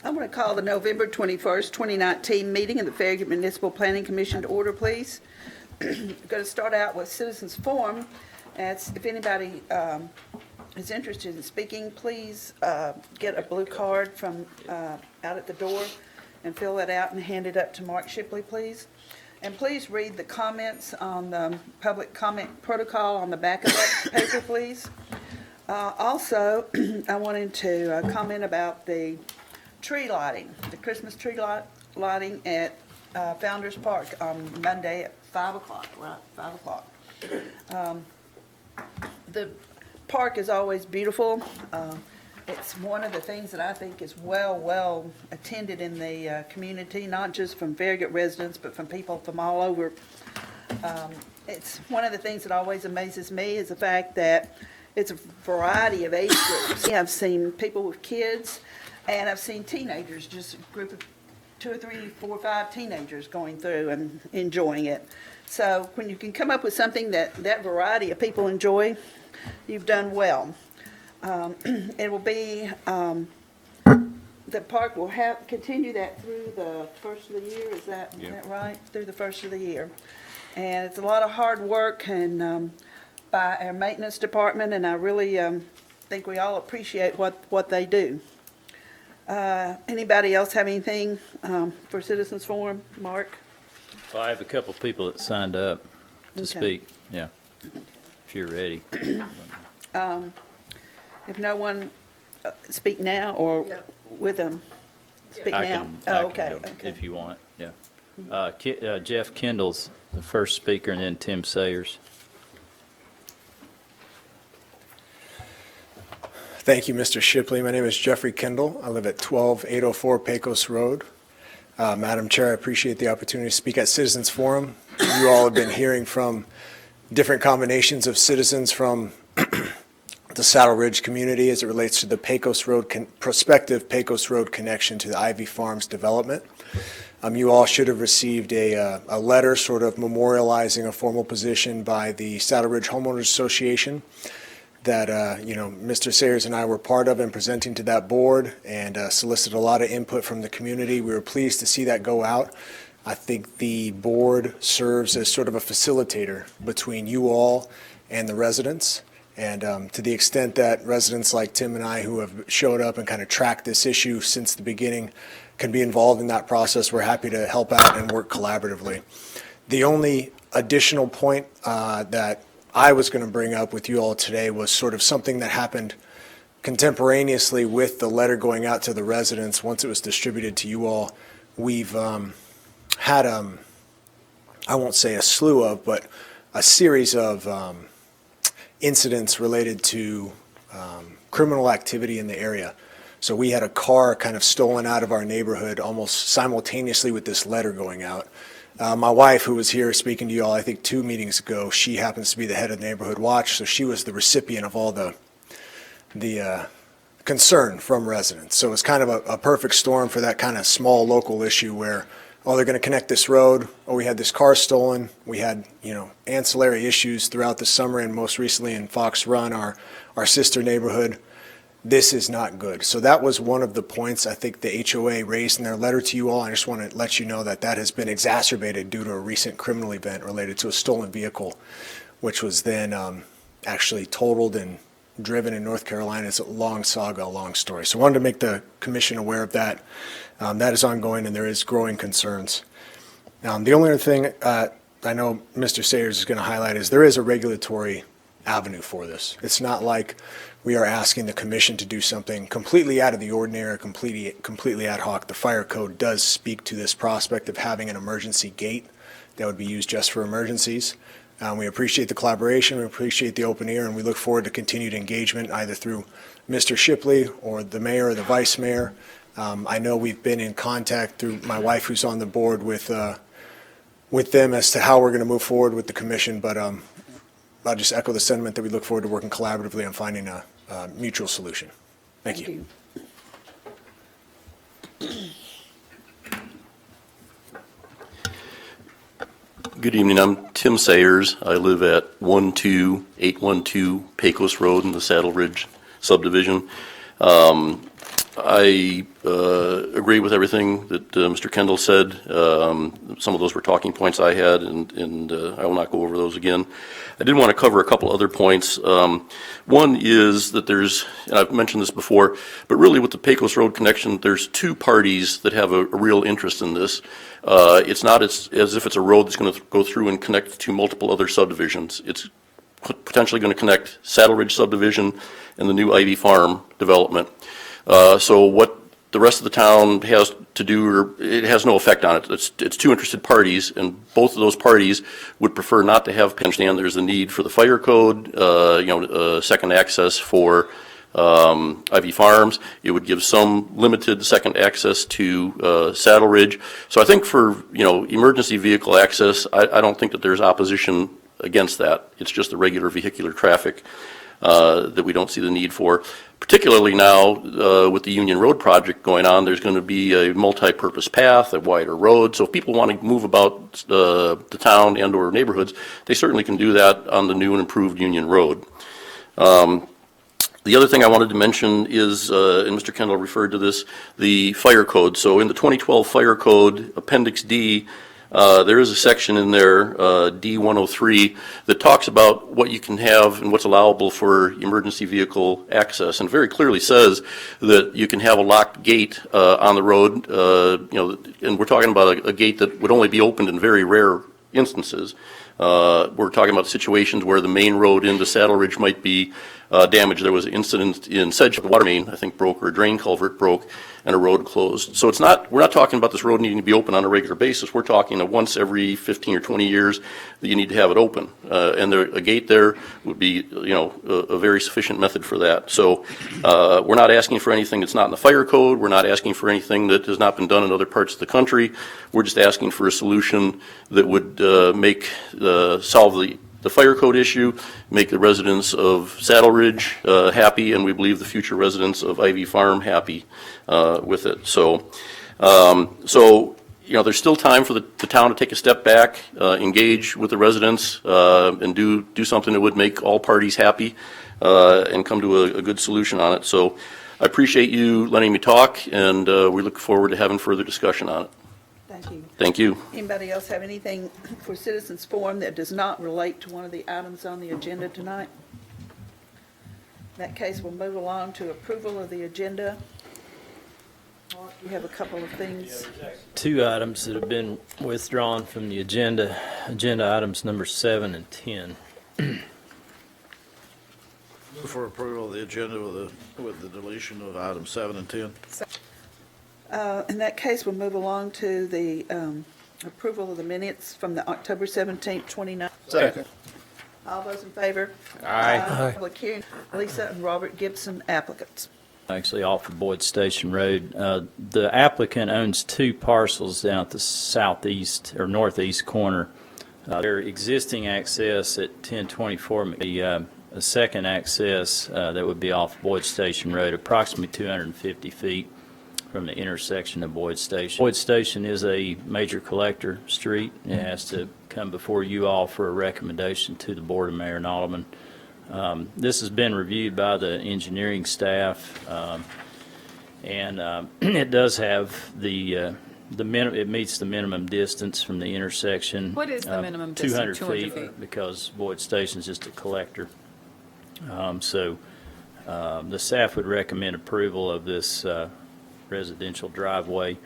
I'm going to call the November 21st, 2019 meeting of the Farragut Municipal Planning Commission to order, please. Going to start out with citizens forum. If anybody is interested in speaking, please get a blue card from out at the door and fill that out and hand it up to Mark Shipley, please. And please read the comments on the public comment protocol on the back of that paper, please. Also, I wanted to comment about the tree lighting, the Christmas tree lighting at Founders Park on Monday at 5 o'clock, right? 5 o'clock. The park is always beautiful. It's one of the things that I think is well attended in the community, not just from Farragut residents, but from people from all over. It's one of the things that always amazes me is the fact that it's a variety of age groups. I've seen people with kids, and I've seen teenagers, just a group of 2 or 3, 4, 5 teenagers going through and enjoying it. So when you can come up with something that variety of people enjoy, you've done well. It will be, the park will continue that through the first of the year, is that right? Through the first of the year. And it's a lot of hard work and by our maintenance department, and I really think we all appreciate what they do. Anybody else have anything for Citizens Forum? Mark? Well, I have a couple people that signed up to speak. Yeah, if you're ready. If no one, speak now or with them? Speak now? I can Okay. go if you want, yeah. Jeff Kendall's the first speaker, and then Tim Sayers. Thank you, Mr. Shipley. My name is Jeffrey Kendall. I live at 12804 Pecos Road. Madam Chair, I appreciate the opportunity to speak at Citizens Forum. You all have been hearing from different combinations of citizens from the Saddle Ridge community as it relates to the Pecos Road prospective Pecos Road connection to the Ivy Farms development. You all should have received a letter sort of memorializing a formal position by the Saddle Ridge Homeowners Association that Mr. Sayers and I were part of and presenting to that board, and solicited a lot of input from the community. We were pleased to see that go out. I think the board serves as sort of a facilitator between you all and the residents. And to the extent that residents like Tim and I who have showed up and kind of tracked this issue since the beginning can be involved in that process, we're happy to help out and work collaboratively. The only additional point that I was going to bring up with you all today was sort of something that happened contemporaneously with the letter going out to the residents. Once it was distributed to you all, we've had, I won't say a slew of, but a series of incidents related to criminal activity in the area. So we had a car kind of stolen out of our neighborhood almost simultaneously with this letter going out. My wife, who was here speaking to you all, I think 2 meetings ago, she happens to be the head of Neighborhood Watch, so she was the recipient of all the concern from residents. So it's kind of a perfect storm for that kind of small local issue where, oh, they're going to connect this road, oh, we had this car stolen, we had, ancillary issues throughout the summer and most recently in Fox Run, our sister neighborhood. This is not good. So that was one of the points I think the HOA raised in their letter to you all. I just want to let you know that that has been exacerbated due to a recent criminal event related to a stolen vehicle, which was then actually totaled and driven in North Carolina. It's a long saga, a long story. So I wanted to make the commission aware of that. That is ongoing and there is growing concerns. The only other thing I know Mr. Sayers is going to highlight is there is a regulatory avenue for this. It's not like we are asking the commission to do something completely out of the ordinary, completely ad hoc. The fire code does speak to this prospect of having an emergency gate that would be used just for emergencies. We appreciate the collaboration, we appreciate the open ear, and we look forward to continued engagement either through Mr. Shipley or the mayor or the vice mayor. I know we've been in contact through my wife who's on the board with them as to how we're going to move forward with the commission, but I'll just echo the sentiment that we look forward to working collaboratively on finding a mutual solution. Thank you. Good evening. I'm Tim Sayers. I live at 12812 Pecos Road in the Saddle Ridge subdivision. I agree with everything that Mr. Kendall said. Some of those were talking points I had, and I will not go over those again. I did want to cover a couple other points. One is that there's, and I've mentioned this before, but really with the Pecos Road connection, there's two parties that have a real interest in this. It's not as if it's a road that's going to go through and connect to multiple other subdivisions. It's potentially going to connect Saddle Ridge subdivision and the new Ivy Farm development. So what the rest of the town has to do, or it has no effect on it. It's two interested parties, and both of those parties would prefer not to have. Understand there's a need for the fire code, second access for Ivy Farms. It would give some limited second access to Saddle Ridge. So I think for emergency vehicle access, I don't think that there's opposition against that. It's just the regular vehicular traffic that we don't see the need for. Particularly now with the Union Road project going on, there's going to be a multi-purpose path, a wider road. So if people want to move about the town and or neighborhoods, they certainly can do that on the new and improved Union Road. The other thing I wanted to mention is, and Mr. Kendall referred to this, the fire code. So in the 2012 fire code, Appendix D, there is a section in there, D103, that talks about what you can have and what's allowable for emergency vehicle access, and very clearly says that you can have a locked gate on the road, and we're talking about a gate that would only be opened in very rare instances. We're talking about situations where the main road into Saddle Ridge might be damaged. There was an incident in Sedgwick, the water main, I think, broke, or a drain culvert broke, and a road closed. So we're not talking about this road needing to be open on a regular basis. We're talking of once every 15 or 20 years that you need to have it open. And a gate there would be, a very sufficient method for that. So we're not asking for anything that's not in the fire code. We're not asking for anything that has not been done in other parts of the country. We're just asking for a solution that would solve the fire code issue, make the residents of Saddle Ridge happy, and we believe the future residents of Ivy Farm happy with it. So there's still time for the town to take a step back, engage with the residents, and do something that would make all parties happy, and come to a good solution on it. So I appreciate you letting me talk, and we look forward to having further discussion on it. Thank you. Thank you. Anybody else have anything for citizens forum that does not relate to one of the items on the agenda tonight? In that case, we'll move along to approval of the agenda. Mark, you have a couple of things. Two items that have been withdrawn from the agenda items number 7 and 10. Move for approval of the agenda with the deletion of items 7 and 10. In that case, we'll move along to the approval of the minutes from the October 17th, 2019. Second. All those in favor? Aye. Public hearing, Lisa and Robert Gibson, applicants. Actually off of Boyd Station Road. The applicant owns two parcels down at the southeast or northeast corner. Their existing access at 1024, a second access that would be off Boyd Station Road, approximately 250 feet from the intersection of Boyd Station. Boyd Station is a major collector street. It has to come before you all for a recommendation to the Board of Mayor and Alderman. This has been reviewed by the engineering staff, and it does have it meets the minimum distance from the intersection. What is the minimum distance? 200 feet, because Boyd Station is just a collector. So the staff would recommend approval of this residential driveway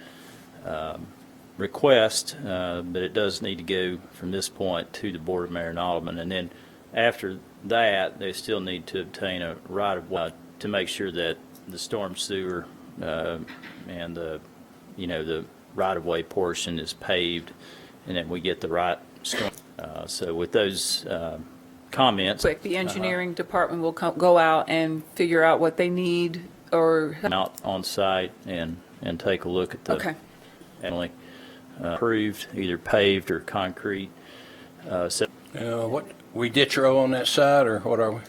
request, but it does need to go from this point to the Board of Mayor and Alderman, and then after that, they still need to obtain a right-of-way to make sure that the storm sewer and the right-of-way portion is paved, and then we get the right storm. So with those comments, Quick, the engineering department will go out and figure out what they need, or out on site and take a look at the okay. Approved, either paved or concrete. What, we ditch row on that side, or what are we?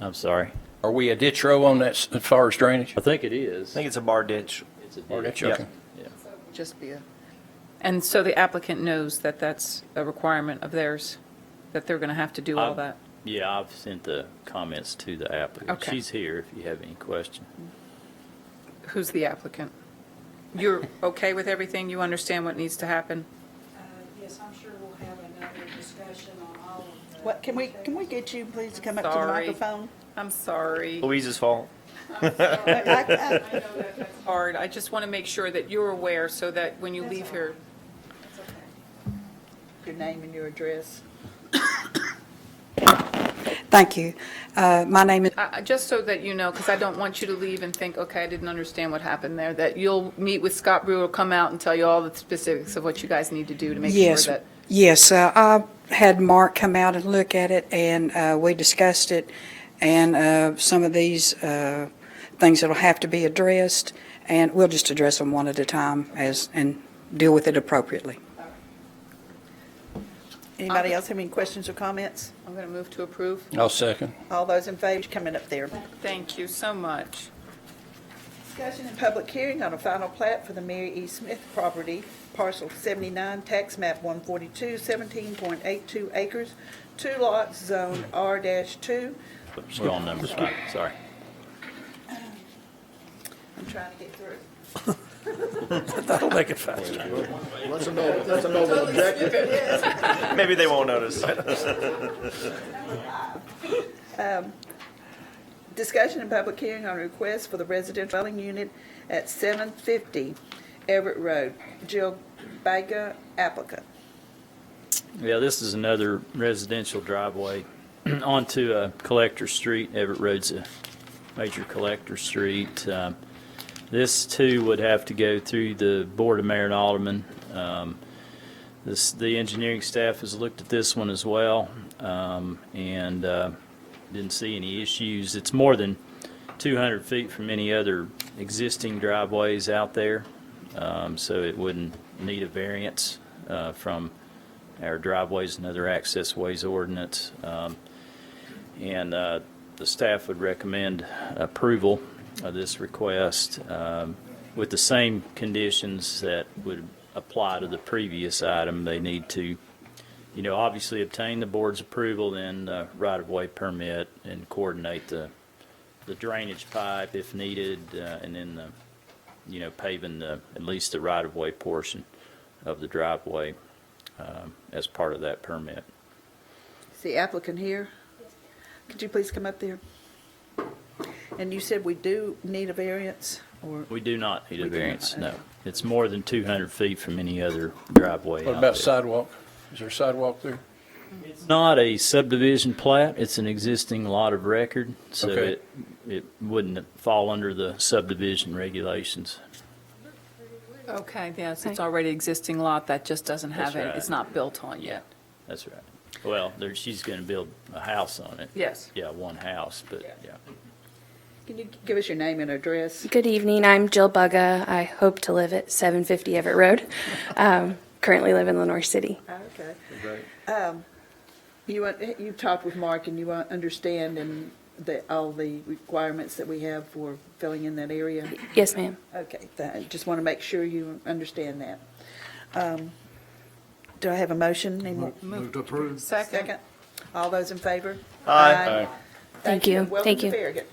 I'm sorry. Are we a ditch row on that as far as drainage? I think it is. I think it's a bar ditch. It's a Bar ditch, ditch. okay. Yeah. Just be a. And so the applicant knows that that's a requirement of theirs, that they're going to have to do all that. Yeah, I've sent the comments to the applicant. Okay. She's here if you have any question. Who's the applicant? You're okay with everything? You understand what needs to happen? Yes, I'm sure we'll have another discussion on all of the. What, can we get you please to come up to the Sorry. microphone? I'm sorry. Louise's fault. Hard. I just want to make sure that you're aware so that when you leave here, That's okay. Your name and your address. Thank you. My name is, just so that you know, because I don't want you to leave and think, okay, I didn't understand what happened there, that you'll meet with Scott Brewer, come out and tell you all the specifics of what you guys need to do to make sure yes, that. yes, I had Mark come out and look at it, and we discussed it, and some of these things that'll have to be addressed, and we'll just address them one at a time and deal with it appropriately. Anybody else have any questions or comments? I'm going to move to approve. I'll second. All those in favor, coming up there. Thank you so much. Discussion and public hearing on a final plat for the Mary E. Smith property, parcel 79, tax map 142, 17.82 acres, 2 lots, zone R-2. We're on number 5, sorry. I'm trying to get through. That'll make it faster. That's a noble objective. Maybe they won't notice. Discussion and public hearing on a request for the residential dwelling unit at 750 Everett Road. Jill Baga, applicant. Yeah, this is another residential driveway onto Collector Street. Everett Road's a major collector street. This too would have to go through the Board of Mayor and Aldermen. The engineering staff has looked at this one as well, and didn't see any issues. It's more than 200 feet from any other existing driveways out there, so it wouldn't need a variance from our driveways and other access ways ordinance. And the staff would recommend approval of this request with the same conditions that would apply to the previous item. They need to, obviously obtain the board's approval, then right-of-way permit and coordinate the drainage pipe if needed, and then paving at least the right-of-way portion of the driveway as part of that permit. Is the applicant here? Could you please come up there? And you said we do need a variance, or? We do not need We a do not, variance, no. okay. It's more than 200 feet from any other driveway What out about there. sidewalk? Is there a sidewalk there? It's not a subdivision plat, it's an existing lot of record, so Okay. it wouldn't fall under the subdivision regulations. Okay, yes, it's already existing lot that just doesn't have That's it, right. it's not built on yet. That's right. Well, she's going to build a house on it. Yes. Yeah, one house, but yeah. Can you give us your name and address? Good evening. I'm Jill Bugga. I hope to live at 750 Everett Road. Currently live in Lenore City. Okay. You talked with Mark and you understand and all the requirements that we have for filling in that area? Yes, ma'am. Okay, just want to make sure you understand that. Do I have a motion? Move to approve. Second. All those in favor? Aye. Thank you. Welcome Thank to you. Farragut.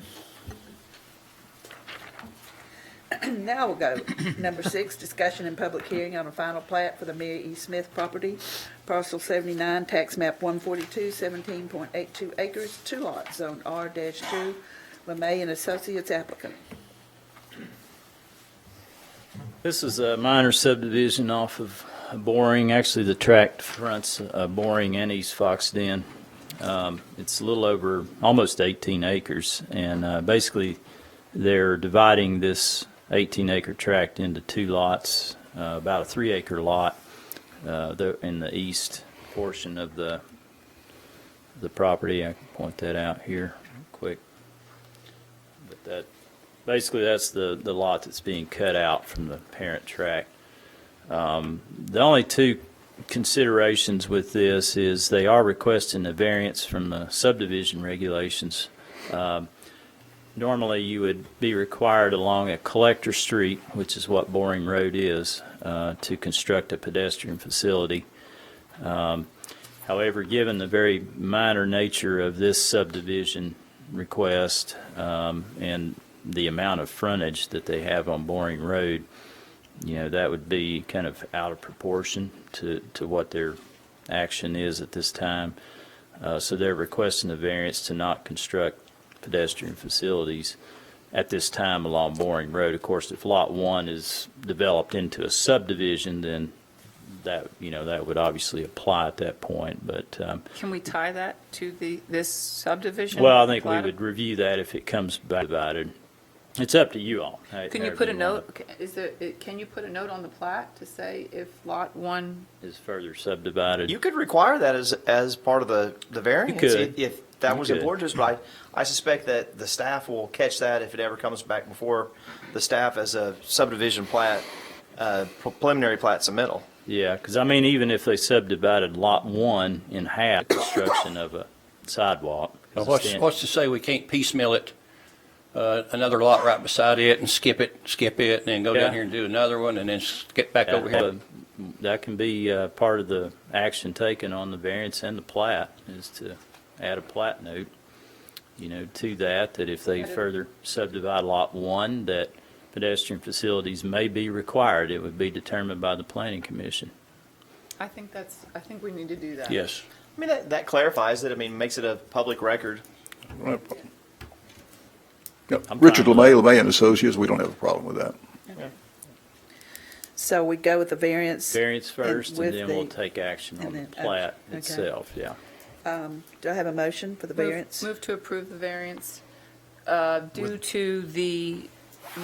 Now we'll go. Number 6, discussion and public hearing on a final plat for the Mary E. Smith property, parcel 79, tax map 142, 17.82 acres, 2 lots, zone R-2, LeMay and Associates applicant. This is a minor subdivision off of Boring. Actually, the tract fronts Boring and East Fox Den. It's a little over almost 18 acres, and basically they're dividing this 18-acre tract into 2 lots, about a 3-acre lot in the east portion of the property. I can point that out here real quick. But that's the lot that's being cut out from the parent tract. The only 2 considerations with this is they are requesting a variance from the subdivision regulations. Normally, you would be required along a collector street, which is what Boring Road is, to construct a pedestrian facility. However, given the very minor nature of this subdivision request and the amount of frontage that they have on Boring Road, that would be kind of out of proportion to what their action is at this time. So they're requesting a variance to not construct pedestrian facilities at this time along Boring Road. Of course, if Lot 1 is developed into a subdivision, then that would obviously apply at that point. But Can we tie that to this subdivision? well, I think we plat? would review that if it comes back divided. It's up to you all. Can you put a note, can you put a note on the plat to say if Lot 1, Is further subdivided. You could require that as part of the variance. You could. If that You was could. important to us, but I suspect that the staff will catch that if it ever comes back before the staff as a subdivision plat, preliminary plat submittal. Yeah, because even if they subdivided Lot 1 in half, construction of a sidewalk. Now, what's to say we can't piecemeal it, another lot right beside it and skip it, and then go Yeah. down here and do another one and then get back over here? That can be part of the action taken on the variance and the plat, is to add a plat note, to that if they further subdivide Lot 1, that pedestrian facilities may be required. It would be determined by the planning commission. I think we need to do that. Yes. I mean, that clarifies it. I mean, makes it a public record. I'm Richard fine with LeMay and Associates, we don't have a problem with that. So we go with the variance. Variance first, and with then we'll take action on and the then- plat okay. itself, yeah. Do I have a motion for the variance? Move to approve the variance due to the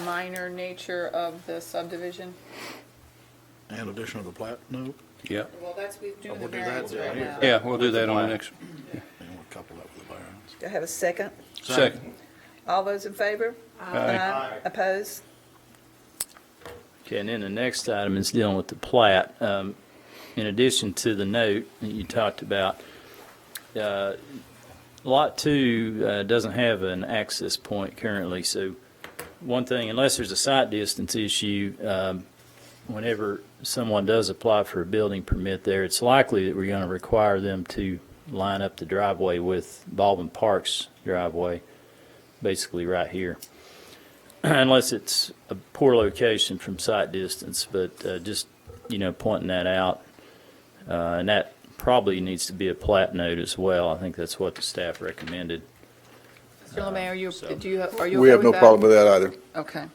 minor nature of the subdivision. And addition of the plat note, Yeah. Well, we're doing we'll the do that variance down right here. now. Yeah, we'll do that on the next. and we'll couple that with the variance. Do I have a second? Second. All those in favor? Aye. Opposed? Okay, and then the next item is dealing with the plat. In addition to the note that you talked about, Lot 2 doesn't have an access point currently, so one thing, unless there's a site distance issue, whenever someone does apply for a building permit there, it's likely that we're going to require them to line up the driveway with Baldwin Park's driveway, basically right here. Unless it's a poor location from site distance, but just, pointing that out. And that probably needs to be a plat note as well. I think that's what the staff recommended. Mr. LeMay, are you We okay have with no that? problem with that either. Okay.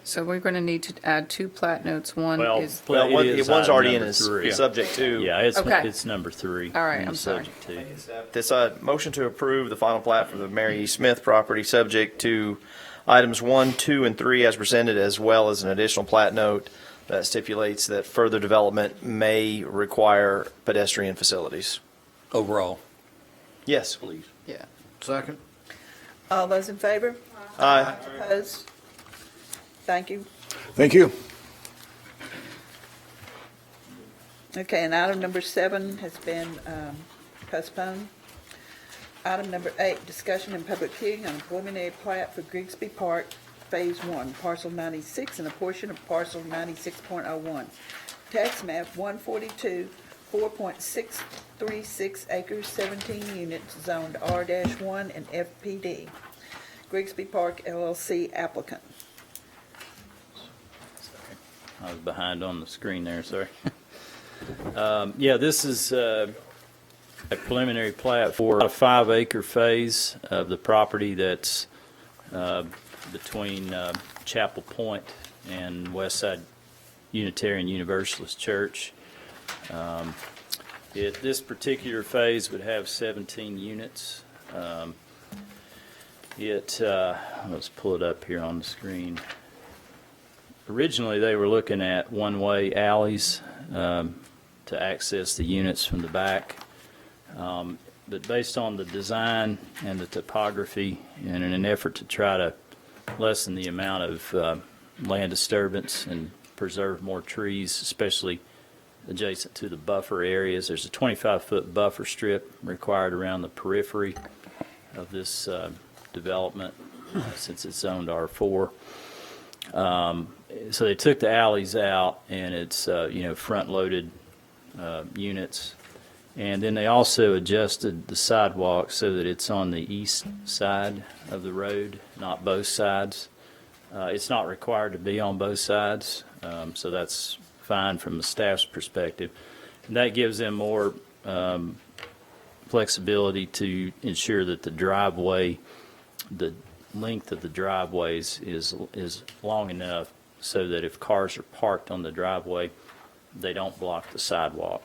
So we're going to need to add 2 plat notes. One Well, is, Well, Well, it is one's item already in number as 3. subject to. Yeah, it's Okay. it's number 3. All right, and I'm sorry. subject to. This motion to approve the final plat for the Mary E. Smith property, subject to items 1, 2, and 3 as presented, as well as an additional plat note that stipulates that further development may require pedestrian facilities. Overall. Yes, please. yeah. Second? All those in favor? Aye. Opposed? Thank you. Thank you. Okay, and item number 7 has been postponed. Item number 8, discussion and public hearing on a preliminary plat for Grigsby Park, Phase 1, Parcel 96, and a portion of Parcel 96.01. Tax map 142, 4.636 acres, 17 units, zoned R-1 and FPD. Grigsby Park LLC applicant. I was behind on the screen there, sorry. Yeah, this is a preliminary plat for a 5-acre phase of the property that's between Chapel Point and Westside Unitarian Universalist Church. This particular phase would have 17 units. Let's pull it up here on the screen. Originally, they were looking at one-way alleys to access the units from the back. But based on the design and the topography, and in an effort to try to lessen the amount of land disturbance and preserve more trees, especially adjacent to the buffer areas, there's a 25-foot buffer strip required around the periphery of this development since it's zoned R4. So they took the alleys out, and it's front-loaded units, And then they also adjusted the sidewalk so that it's on the east side of the road, not both sides. It's not required to be on both sides, so that's fine from the staff's perspective. And that gives them more flexibility to ensure that the driveway, the length of the driveways is long enough so that if cars are parked on the driveway, they don't block the sidewalk.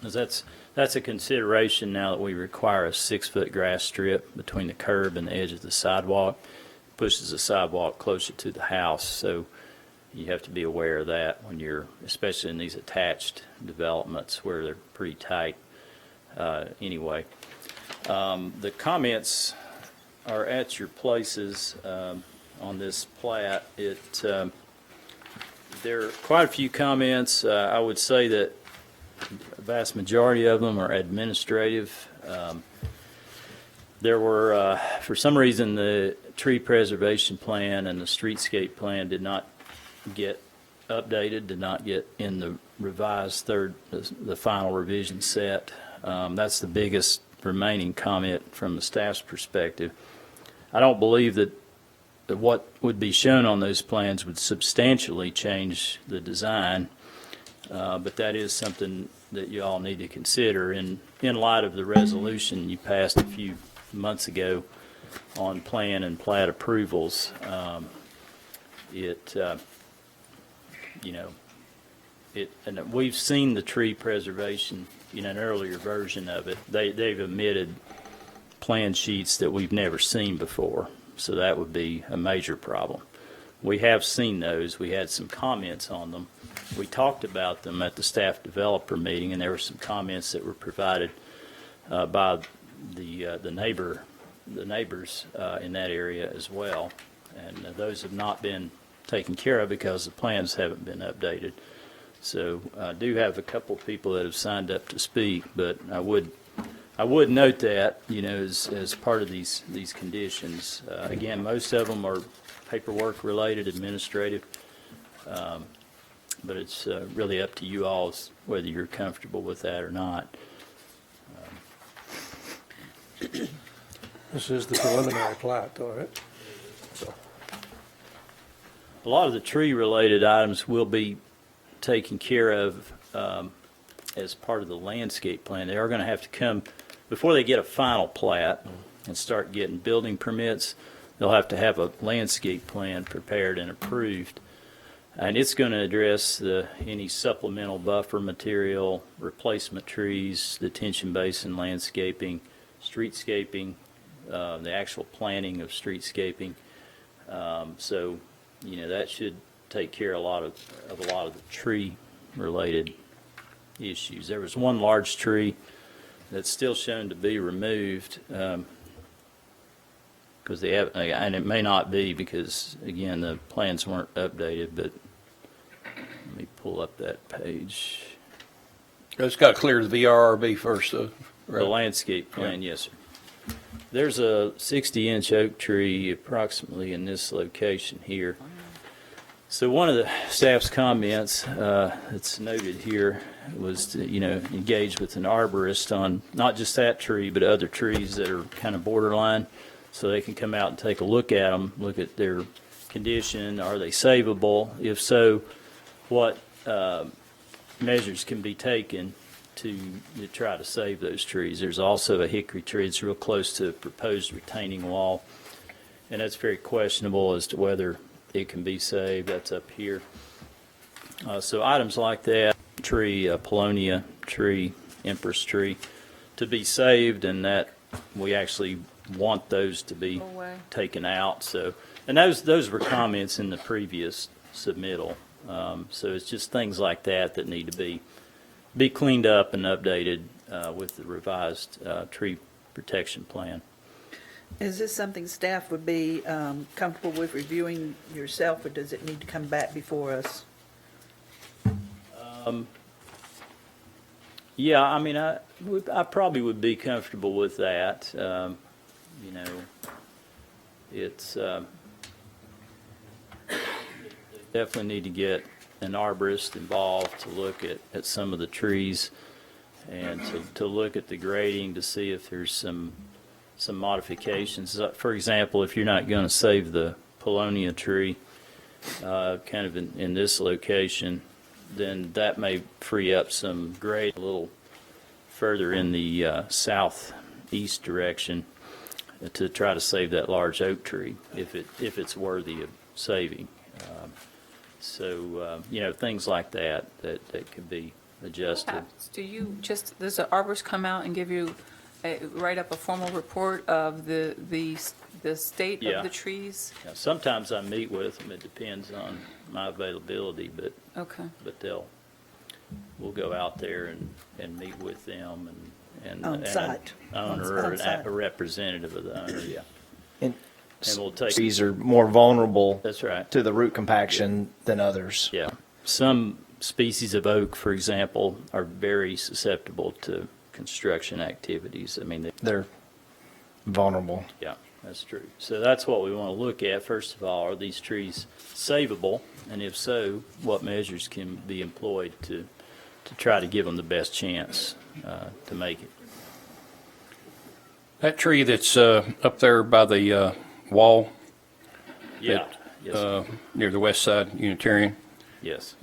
'Cause that's a consideration now that we require a 6-foot grass strip between the curb and the edge of the sidewalk. Pushes the sidewalk closer to the house, so you have to be aware of that when you're, especially in these attached developments where they're pretty tight anyway. The comments are at your places on this plat. There are quite a few comments. I would say that a vast majority of them are administrative. There were, for some reason, the tree preservation plan and the streetscape plan did not get updated, did not get in the revised the final revision set. That's the biggest remaining comment from the staff's perspective. I don't believe that what would be shown on those plans would substantially change the design, but that is something that you all need to consider in light of the resolution you passed a few months ago on plan and plat approvals. And we've seen the tree preservation in an earlier version of it. They've omitted plan sheets that we've never seen before, so that would be a major problem. We have seen those. We had some comments on them. We talked about them at the staff developer meeting, and there were some comments that were provided by the neighbors in that area as well, and those have not been taken care of because the plans haven't been updated. So I do have a couple of people that have signed up to speak, but I would note that, as part of these conditions. Again, most of them are paperwork related, administrative, but it's really up to you all whether you're comfortable with that or not. This is the preliminary plat, all right? A lot of the tree-related items will be taken care of as part of the landscape plan. They are going to have to come, before they get a final plat and start getting building permits, they'll have to have a landscape plan prepared and approved. And it's going to address any supplemental buffer material, replacement trees, detention basin landscaping, streetscaping, the actual planning of streetscaping. So, that should take care of a lot of the tree-related issues. There was one large tree that's still shown to be removed because they have, and it may not be because, again, the plans weren't updated, but let me pull up that page. It's got to clear the VRRB first, though. The landscape plan, yes, sir. There's a 60-inch oak tree approximately in this location here. So one of the staff's comments that's noted here was to, engage with an arborist on not just that tree, but other trees that are kind of borderline, so they can come out and take a look at them, look at their condition. Are they savable? If so, what measures can be taken to try to save those trees? There's also a hickory tree that's real close to a proposed retaining wall, and that's very questionable as to whether it can be saved. That's up here. So items like that, tree, Paulownia tree, Empress tree, to be saved, and that we actually want those to be taken out. So, and those were comments in the previous submittal. So it's just things like that need to be cleaned up and updated with the revised tree protection plan. Is this something staff would be comfortable with reviewing yourself, or does it need to come back before us? Yeah, I mean, I probably would be comfortable with that. It's definitely need to get an arborist involved to look at some of the trees and to look at the grading to see if there's some modifications. For example, if you're not going to save the Paulownia tree kind of in this location, then that may free up some grade a little further in the southeast direction to try to save that large oak tree if it's worthy of saving. Things like that could be adjusted. Does the arborist come out and give you, write up a formal report of the state Yeah. of the trees? Yeah, sometimes I meet with them. It depends on my availability, but Okay. we'll go out there and meet with them and On site. an owner or On site. a representative of the owner, yeah. And And we'll take, trees are more vulnerable that's right. to the root compaction than others. Yeah. Some species of oak, for example, are very susceptible to construction activities. I mean, They're vulnerable. yeah, that's true. So that's what we want to look at. First of all, are these trees savable? And if so, what measures can be employed to try to give them the best chance to make it? That tree that's up there by the wall Yeah. Yes. near the west side Unitarian, Yes.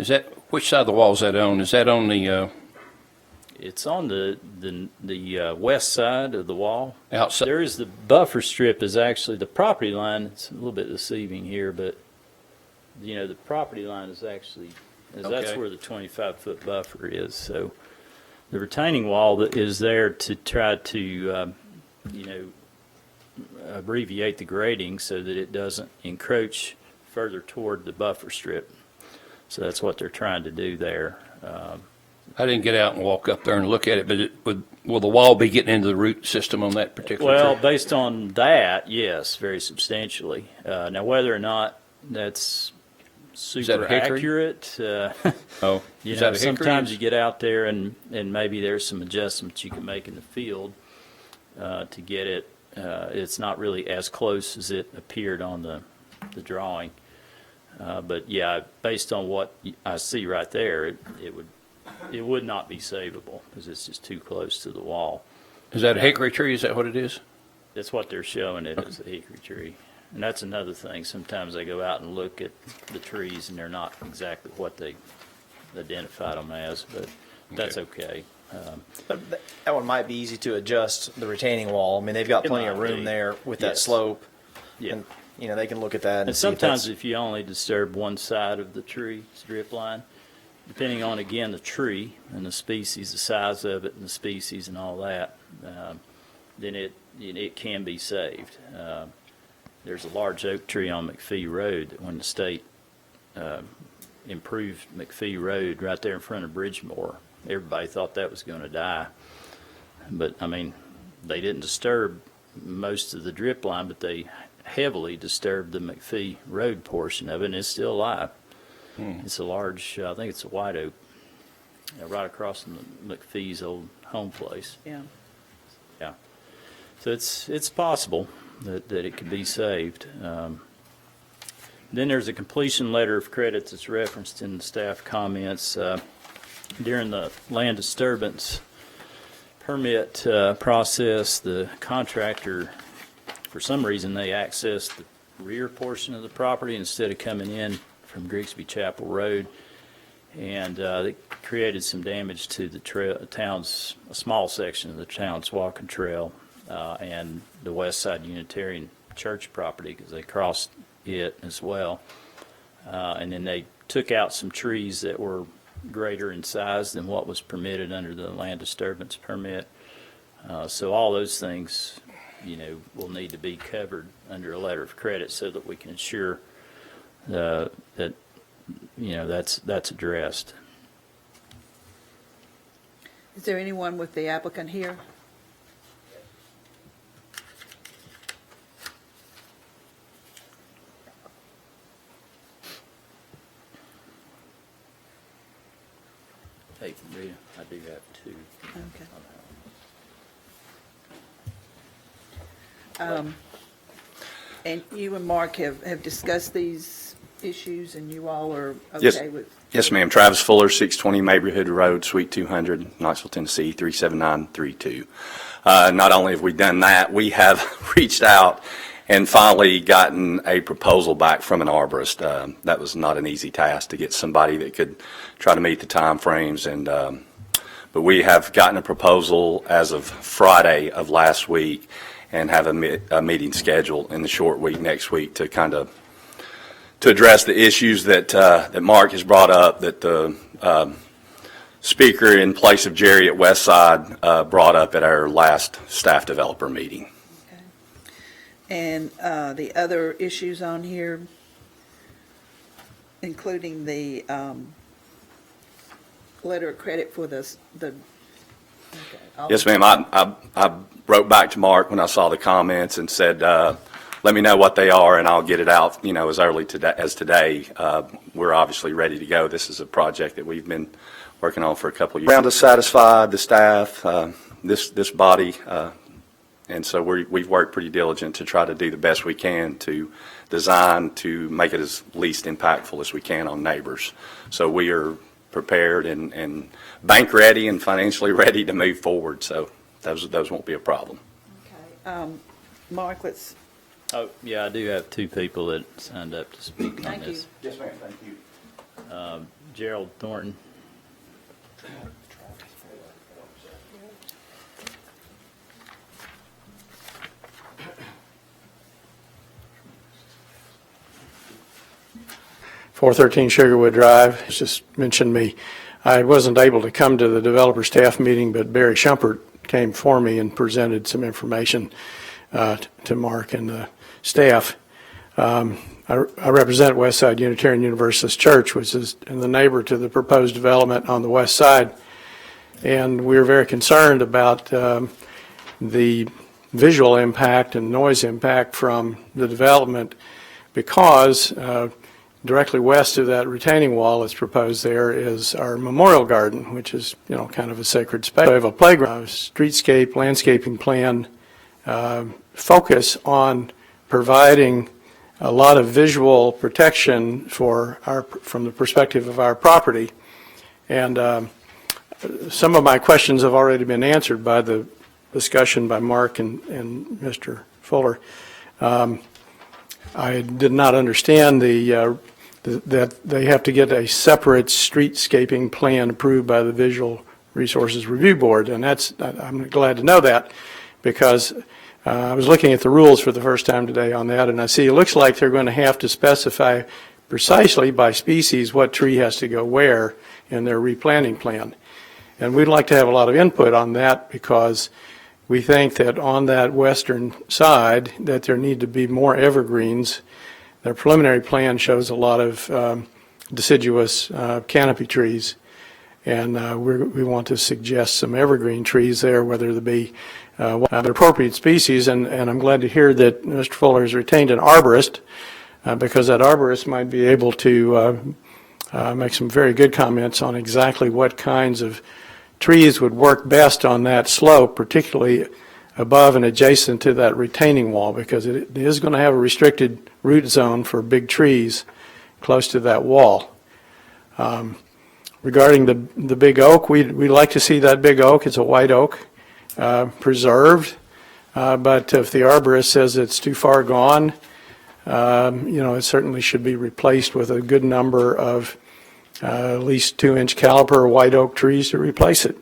which side of the wall is that on? Is that on the It's on the west side of the wall. outside? There is the buffer strip is actually the property line. It's a little bit deceiving here, but the property line is actually that's Okay. where the 25-foot buffer is. So the retaining wall that is there to try to abbreviate the grading so that it doesn't encroach further toward the buffer strip. So that's what they're trying to do there. I didn't get out and walk up there and look at it, but will the wall be getting into the root system on that particular Well, tree? based on that, yes, very substantially. Now, whether or not that's that super a hickory? accurate, Oh, you is know, that a hickory? sometimes you get out there and maybe there's some adjustments you can make in the field to get it. It's not really as close as it appeared on the drawing. But yeah, based on what I see right there, it would not be savable because it's just too close to the wall. Is that a hickory tree? Is that what it is? That's what they're showing it as a hickory tree. And that's another thing. Sometimes I go out and look at the trees and they're not exactly what they identified them as, but that's okay. But that one might be easy to adjust the retaining wall. I mean, they've got It plenty of might room be. there with that Yes. slope. Yeah. And, they can look at that And see if sometimes that's- if you only disturb one side of the tree strip line, depending on, again, the tree and the species, the size of it and the species and all that, then it can be saved. There's a large oak tree on Mcphee Road that when the state improved Mcphee Road right there in front of Bridgemore, everybody thought that was going to die. But, I mean, they didn't disturb most of the drip line, but they heavily disturbed the Mcphee Road portion of it, and it's still alive. It's a large, I think it's a white oak, right across from the McPhee's old home place. Yeah. Yeah. So it's possible that it could be saved. Then there's a completion letter of credit that's referenced in the staff comments. During the land disturbance permit process, the contractor, for some reason, they accessed the rear portion of the property instead of coming in from Grigsby Chapel Road, and it created some damage to the town's, a small section of the town's walking trail and the West Side Unitarian Church property because they crossed it as well. And then they took out some trees that were greater in size than what was permitted under the land disturbance permit. So all those things, will need to be covered under a letter of credit so that we can ensure that, that's addressed. Is there anyone with the applicant here? Hey, Rita, I do have two. Okay. And you and Mark have discussed these issues and you all are Yes. okay with? Yes, ma'am. Travis Fuller, 620 Maplewood Road, Suite 200, Knoxville, Tennessee, 37932. Not only have we done that, we have reached out and finally gotten a proposal back from an arborist. That was not an easy task to get somebody that could try to meet the time frames, but we have gotten a proposal as of Friday of last week and have a meeting scheduled in the short week next week to kind of address the issues that Mark has brought up, that the speaker in place of Jerry at Westside brought up at our last staff developer meeting. And the other issues on here, including the letter of credit for the. Yes, ma'am. I wrote back to Mark when I saw the comments and said, let me know what they are and I'll get it out, as early as today. We're obviously ready to go. This is a project that we've been working on for a couple of years. Around to satisfy the staff, this body, and so we've worked pretty diligent to try to do the best we can to design to make it as least impactful as we can on neighbors. So we are prepared and bank ready and financially ready to move forward. So those won't be a problem. Okay. Mark, let's. Oh, yeah, I do have two people that signed up to speak on Thank this. you. Yes, ma'am. Thank you. Gerald Thornton. .413 Sugarwood Drive, it's just mentioned me. I wasn't able to come to the developer staff meeting, but Barry Shumpert came for me and presented some information to Mark and the staff. I represent Westside Unitarian Universalist Church, which is the neighbor to the proposed development on the west side. And we're very concerned about the visual impact and noise impact from the development because directly west of that retaining wall that's proposed there is our memorial garden, which is, kind of a sacred space. We have a playground, streetscape, landscaping plan, focus on providing a lot of visual protection from the perspective of our property. And some of my questions have already been answered by the discussion by Mark and Mr. Fuller. I did not understand that they have to get a separate streetscaping plan approved by the Visual Resources Review Board, and I'm glad to know that because I was looking at the rules for the first time today on that, and I see it looks like they're going to have to specify precisely by species what tree has to go where in their replanting plan. And we'd like to have a lot of input on that because we think that on that western side that there need to be more evergreens. Their preliminary plan shows a lot of deciduous canopy trees, and we want to suggest some evergreen trees there, whether they be appropriate species. And I'm glad to hear that Mr. Fuller has retained an arborist because that arborist might be able to make some very good comments on exactly what kinds of trees would work best on that slope, particularly above and adjacent to that retaining wall, because it is going to have a restricted root zone for big trees close to that wall. Regarding the big oak, we like to see that big oak. It's a white oak, preserved, but if the arborist says it's too far gone, it certainly should be replaced with a good number of at least 2-inch caliper white oak trees to replace it.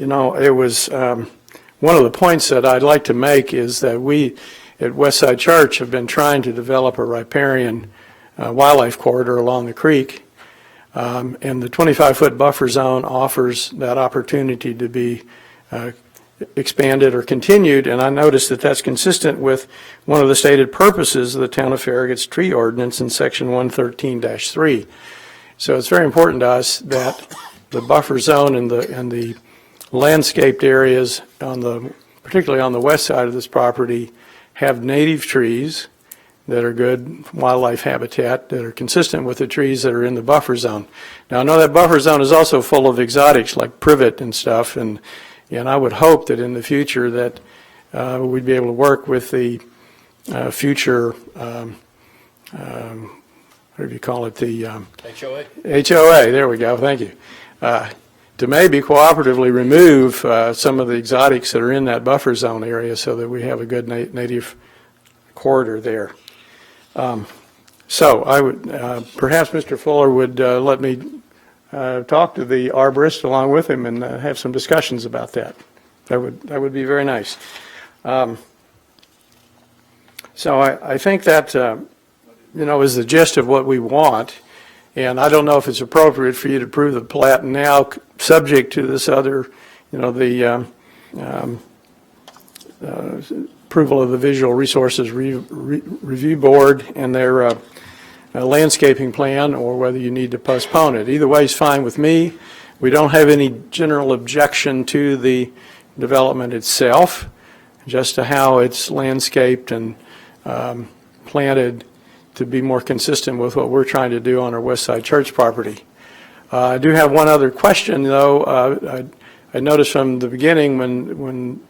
It was one of the points that I'd like to make is that we at Westside Church have been trying to develop a riparian wildlife corridor along the creek, and the 25-foot buffer zone offers that opportunity to be expanded or continued, and I noticed that that's consistent with one of the stated purposes of the Town of Farragut's tree ordinance in section 113-3. So it's very important to us that the buffer zone and the landscaped areas particularly on the west side of this property have native trees that are good wildlife habitat that are consistent with the trees that are in the buffer zone. Now I know that buffer zone is also full of exotics like privet and stuff, and I would hope that in the future that we'd be able to work with the future, what do you call it, the HOA? HOA, there we go, thank you, to maybe cooperatively remove some of the exotics that are in that buffer zone area so that we have a good native corridor there. So I would, perhaps Mr. Fuller would let me talk to the arborist along with him and have some discussions about that. That would be very nice. So I think that, is the gist of what we want. And I don't know if it's appropriate for you to approve the plat now, subject to this other, the approval of the Visual Resources Review Board and their landscaping plan, or whether you need to postpone it. Either way is fine with me. We don't have any general objection to the development itself, just to how it's landscaped and planted to be more consistent with what we're trying to do on our West Side Church property. I do have one other question, though. I noticed from the beginning when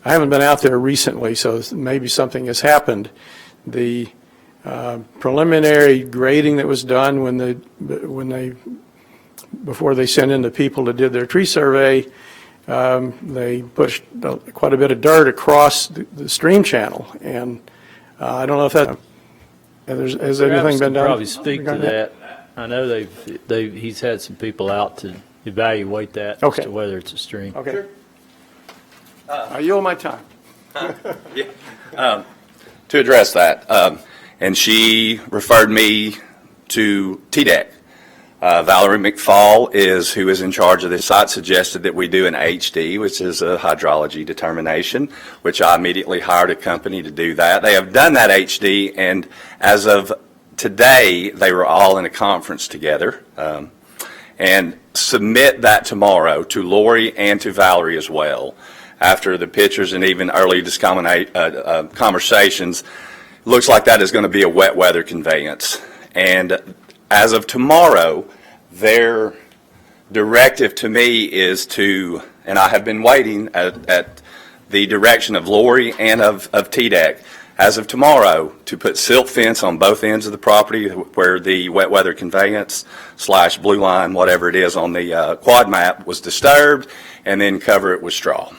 I haven't been out there recently, so maybe something has happened. The preliminary grading that was done before they sent in the people that did their tree survey, they pushed quite a bit of dirt across the stream channel, and I don't know if that has anything been done. Probably speak to that. I know he's had some people out to evaluate that as to whether it's a stream. Okay. Sure. I yield my time. To address that, and she referred me to TDEC. Valerie Mcphee who is in charge of this site, suggested that we do an HD, which is a hydrology determination, which I immediately hired a company to do that. They have done that HD, and as of today, they were all in a conference together, and submit that tomorrow to Lori and to Valerie as well. After the pictures and even early conversations, looks like that is going to be a wet weather conveyance. And as of tomorrow, their directive to me is to, and I have been waiting at the direction of Lori and of TDEC, as of tomorrow, to put silt fence on both ends of the property where the wet weather conveyance / blue line, whatever it is on the quad map, was disturbed, and then cover it with straw.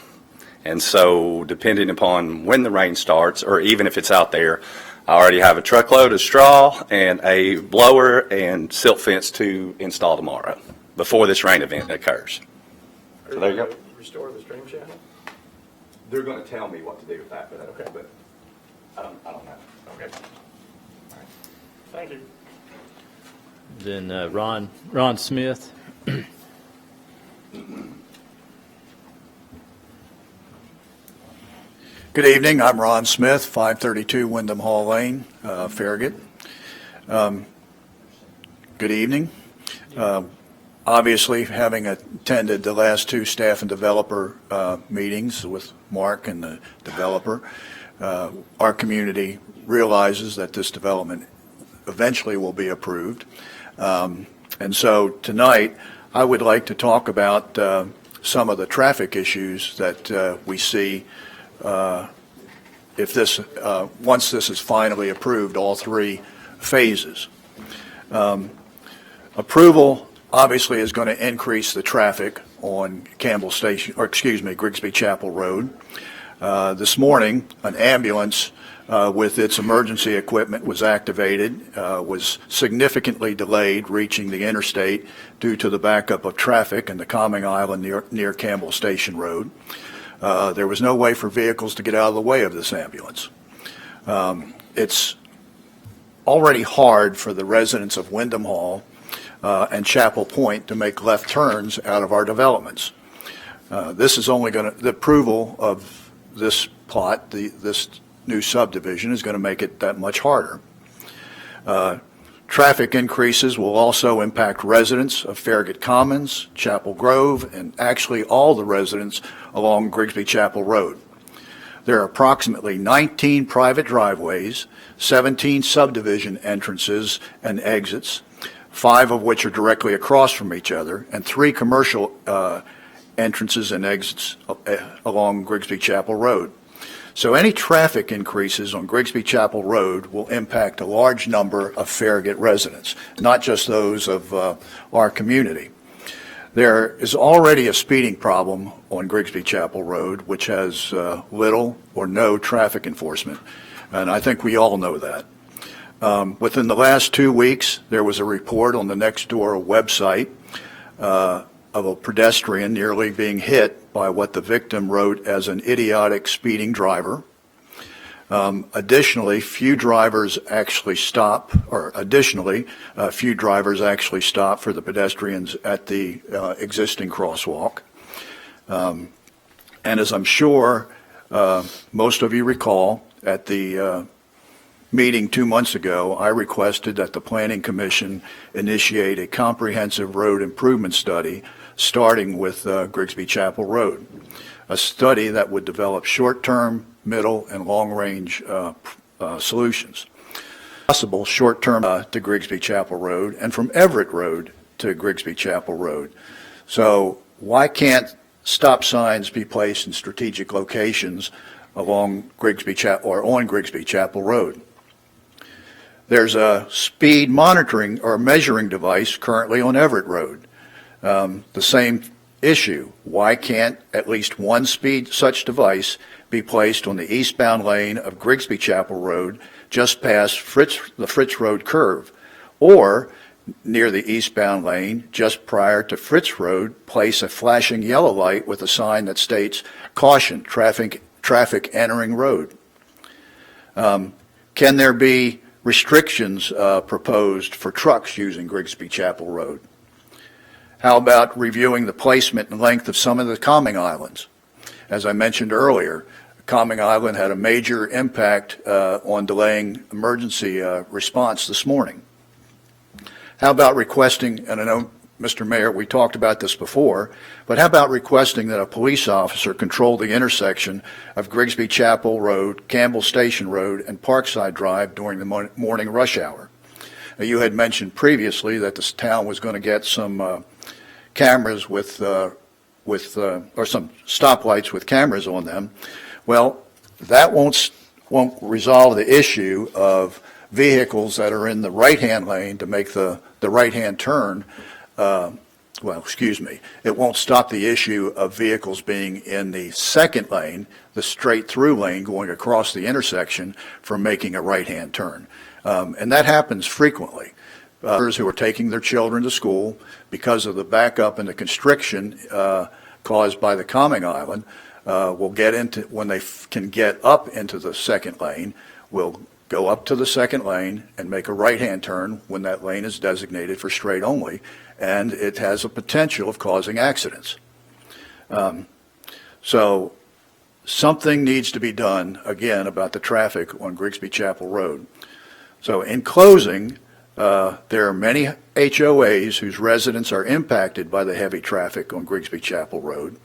And so depending upon when the rain starts, or even if it's out there, I already have a truckload of straw and a blower and silt fence to install tomorrow before this rain event occurs. So there you go. Restore the stream channel? They're going to tell me what to do with that, but I don't know. Okay. All right. Thank you. Then Ron Smith. Good evening. I'm Ron Smith, 532 Wyndham Hall Lane, Farragut. Good evening. Obviously, having attended the last two staff and developer meetings with Mark and the developer, our community realizes that this development eventually will be approved. And so tonight, I would like to talk about some of the traffic issues that we see if this, once this is finally approved, all three phases. Approval obviously is going to increase the traffic on Grigsby Chapel Road. This morning, an ambulance with its emergency equipment was activated, was significantly delayed reaching the interstate due to the backup of traffic in the calming island near Campbell Station Road. There was no way for vehicles to get out of the way of this ambulance. It's already hard for the residents of Wyndham Hall and Chapel Point to make left turns out of our developments. This is only going to, the approval of this plot, this new subdivision, is going to make it that much harder. Traffic increases will also impact residents of Farragut Commons, Chapel Grove, and actually all the residents along Grigsby Chapel Road. There are approximately 19 private driveways, 17 subdivision entrances and exits, 5 of which are directly across from each other, and 3 commercial entrances and exits along Grigsby Chapel Road. So any traffic increases on Grigsby Chapel Road will impact a large number of Farragut residents, not just those of our community. There is already a speeding problem on Grigsby Chapel Road, which has little or no traffic enforcement, and I think we all know that. Within the last 2 weeks, there was a report on the Nextdoor website of a pedestrian nearly being hit by what the victim wrote as an idiotic speeding driver. Additionally, few drivers actually stop for the pedestrians at the existing crosswalk. And as I'm sure most of you recall, at the meeting 2 months ago, I requested that the Planning Commission initiate a comprehensive road improvement study starting with Grigsby Chapel Road, a study that would develop short-term, middle, and long-range solutions. Possible short-term to Grigsby Chapel Road and from Everett Road to Grigsby Chapel Road. So why can't stop signs be placed in strategic locations along Grigsby Chapel or on Grigsby Chapel Road? There's a speed monitoring or measuring device currently on Everett Road. The same issue. Why can't at least one such device be placed on the eastbound lane of Grigsby Chapel Road just past the Fritz Road curve, or near the eastbound lane just prior to Fritz Road, place a flashing yellow light with a sign that states, "Caution, traffic entering road"? Can there be restrictions proposed for trucks using Grigsby Chapel Road? How about reviewing the placement and length of some of the calming islands? As I mentioned earlier, Calming Island had a major impact on delaying emergency response this morning. How about requesting, and I know, Mr. Mayor, we talked about this before, but how about requesting that a police officer control the intersection of Grigsby Chapel Road, Campbell Station Road, and Parkside Drive during the morning rush hour? You had mentioned previously that this town was going to get some cameras or some stoplights with cameras on them. Well, that won't resolve the issue of vehicles that are in the right-hand lane to make the right-hand turn. It won't stop the issue of vehicles being in the second lane, the straight-through lane going across the intersection, from making a right-hand turn. And that happens frequently. Who are taking their children to school because of the backup and the constriction caused by the calming island will get into, when they can get up into the second lane, will go up to the second lane and make a right-hand turn when that lane is designated for straight only, and it has a potential of causing accidents. So something needs to be done, again, about the traffic on Grigsby Chapel Road. So in closing, there are many HOAs whose residents are impacted by the heavy traffic on Grigsby Chapel Road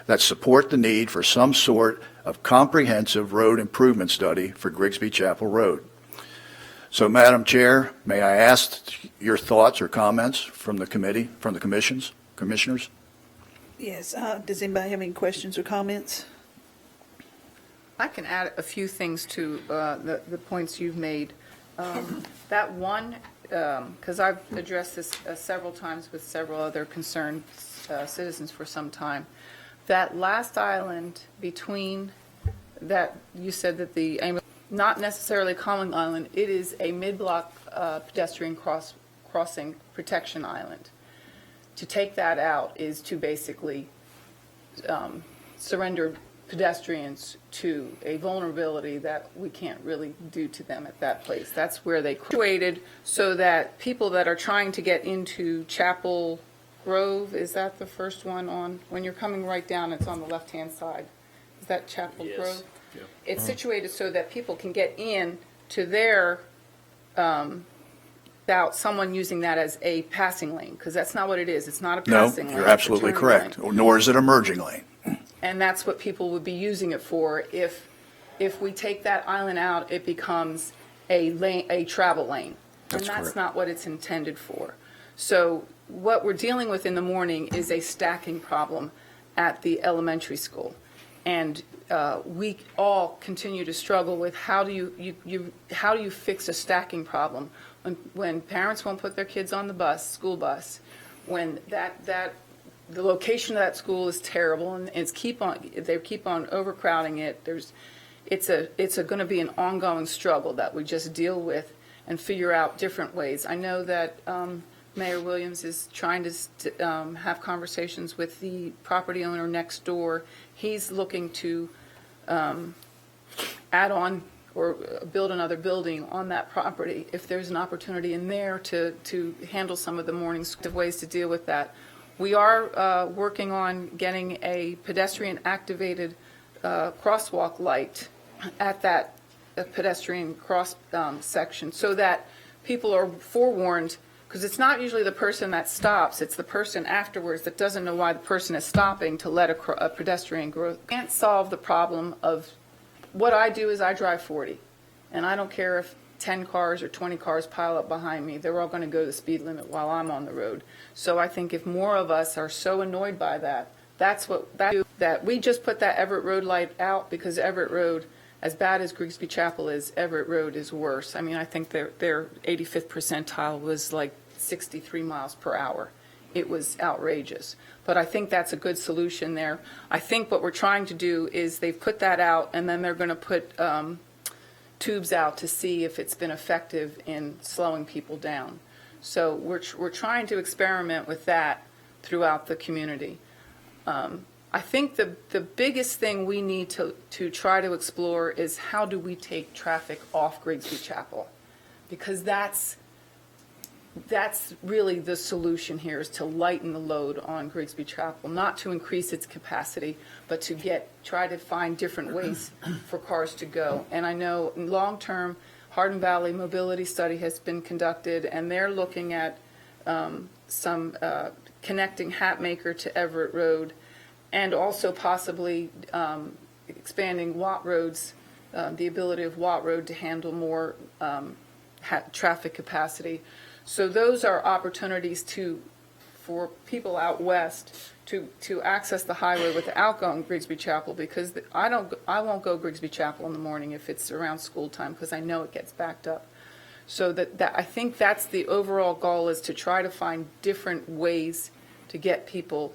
that support the need for some sort of comprehensive road improvement study for Grigsby Chapel Road. So, Madam Chair, may I ask your thoughts or comments from the committee, from the commissioners? Yes, does anybody have any questions or comments? I can add a few things to the points you've made. That one, because I've addressed this several times with several other concerned citizens for some time, that last island between that, you said that not necessarily Calming Island, it is a mid-block pedestrian crossing protection island. To take that out is to basically surrender pedestrians to a vulnerability that we can't really do to them at that place. That's where they situated so that people that are trying to get into Chapel Grove, is that the first one on, when you're coming right down, it's on the left-hand side. Is that Chapel Grove? Yep. It's situated so that people can get in to their, without someone using that as a passing lane, because that's not what it is. It's not a passing lane. No, you're absolutely correct, nor is it a merging lane. And that's what people would be using it for. If we take that island out, it becomes a travel lane. That's and that's correct. not what it's intended for. So what we're dealing with in the morning is a stacking problem at the elementary school. And we all continue to struggle with how do you fix a stacking problem when parents won't put their kids on the bus, school bus, when the location of that school is terrible and they keep on overcrowding it. It's going to be an ongoing struggle that we just deal with and figure out different ways. I know that Mayor Williams is trying to have conversations with the property owner next door. He's looking to add on or build another building on that property if there's an opportunity in there to handle some of the morning ways to deal with that. We are working on getting a pedestrian-activated crosswalk light at that pedestrian cross section so that people are forewarned, because it's not usually the person that stops, it's the person afterwards that doesn't know why the person is stopping to let a pedestrian go. Can't solve the problem of what I do is I drive 40, and I don't care if 10 cars or 20 cars pile up behind me. They're all going to go the speed limit while I'm on the road. So I think if more of us are so annoyed by that, that we just put that Everett Road light out, because Everett Road, as bad as Grigsby Chapel is, Everett Road is worse. I mean, I think their 85th percentile was like 63 miles per hour. It was outrageous. But I think that's a good solution there. I think what we're trying to do is they've put that out, and then they're going to put tubes out to see if it's been effective in slowing people down. So we're trying to experiment with that throughout the community. I think the biggest thing we need to try to explore is how do we take traffic off Grigsby Chapel, because that's really the solution here, is to lighten the load on Grigsby Chapel, not to increase its capacity, but to try to find different ways for cars to go. And I know in long-term, Hardin Valley Mobility Study has been conducted, and they're looking at some connecting Hatmaker to Everett Road, and also possibly expanding Watt Roads, the ability of Watt Road to handle more traffic capacity. So those are opportunities for people out west to access the highway without going Grigsby Chapel, because I won't go Grigsby Chapel in the morning if it's around school time, because I know it gets backed up. So that I think that's the overall goal, is to try to find different ways to get people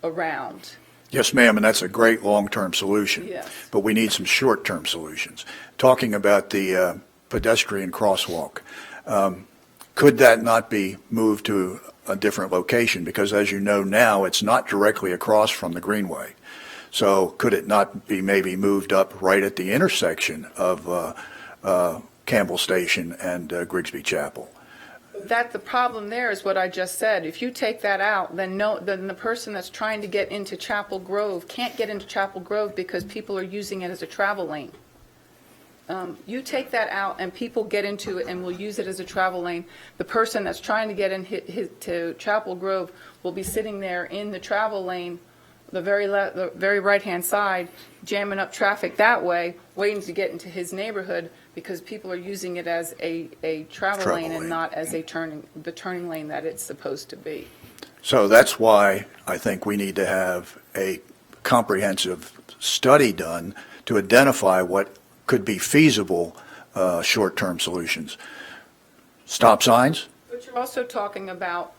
around. Yes, ma'am, and that's a great long-term solution. Yes. But we need some short-term solutions. Talking about the pedestrian crosswalk, could that not be moved to a different location? Because as you know now, it's not directly across from the Greenway. So could it not be maybe moved up right at the intersection of Campbell Station and Grigsby Chapel? The problem there is what I just said. If you take that out, then the person that's trying to get into Chapel Grove can't get into Chapel Grove because people are using it as a travel lane. You take that out and people get into it and will use it as a travel lane. The person that's trying to get to Chapel Grove will be sitting there in the travel lane, the very right-hand side, jamming up traffic that way, waiting to get into his neighborhood, because people are using it as a travel lane and not as the turning lane that it's supposed to be. So that's why I think we need to have a comprehensive study done to identify what could be feasible short-term solutions. Stop signs? But you're also talking about,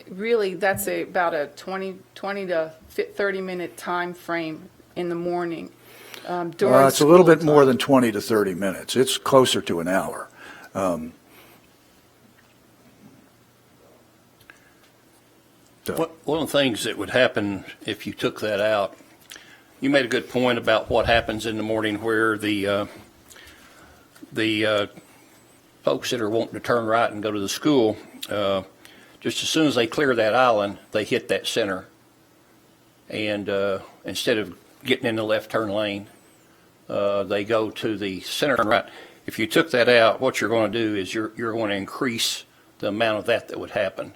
really, that's about a 20 to 30-minute time frame in the morning. It's a little bit more than 20 to 30 minutes. It's closer to an hour. One of the things that would happen if you took that out, you made a good point about what happens in the morning, where the folks that are wanting to turn right and go to the school, just as soon as they clear that island, they hit that center. And instead of getting in the left turn lane, they go to the center turn right. If you took that out, what you're going to do is you're going to increase the amount of that would happen.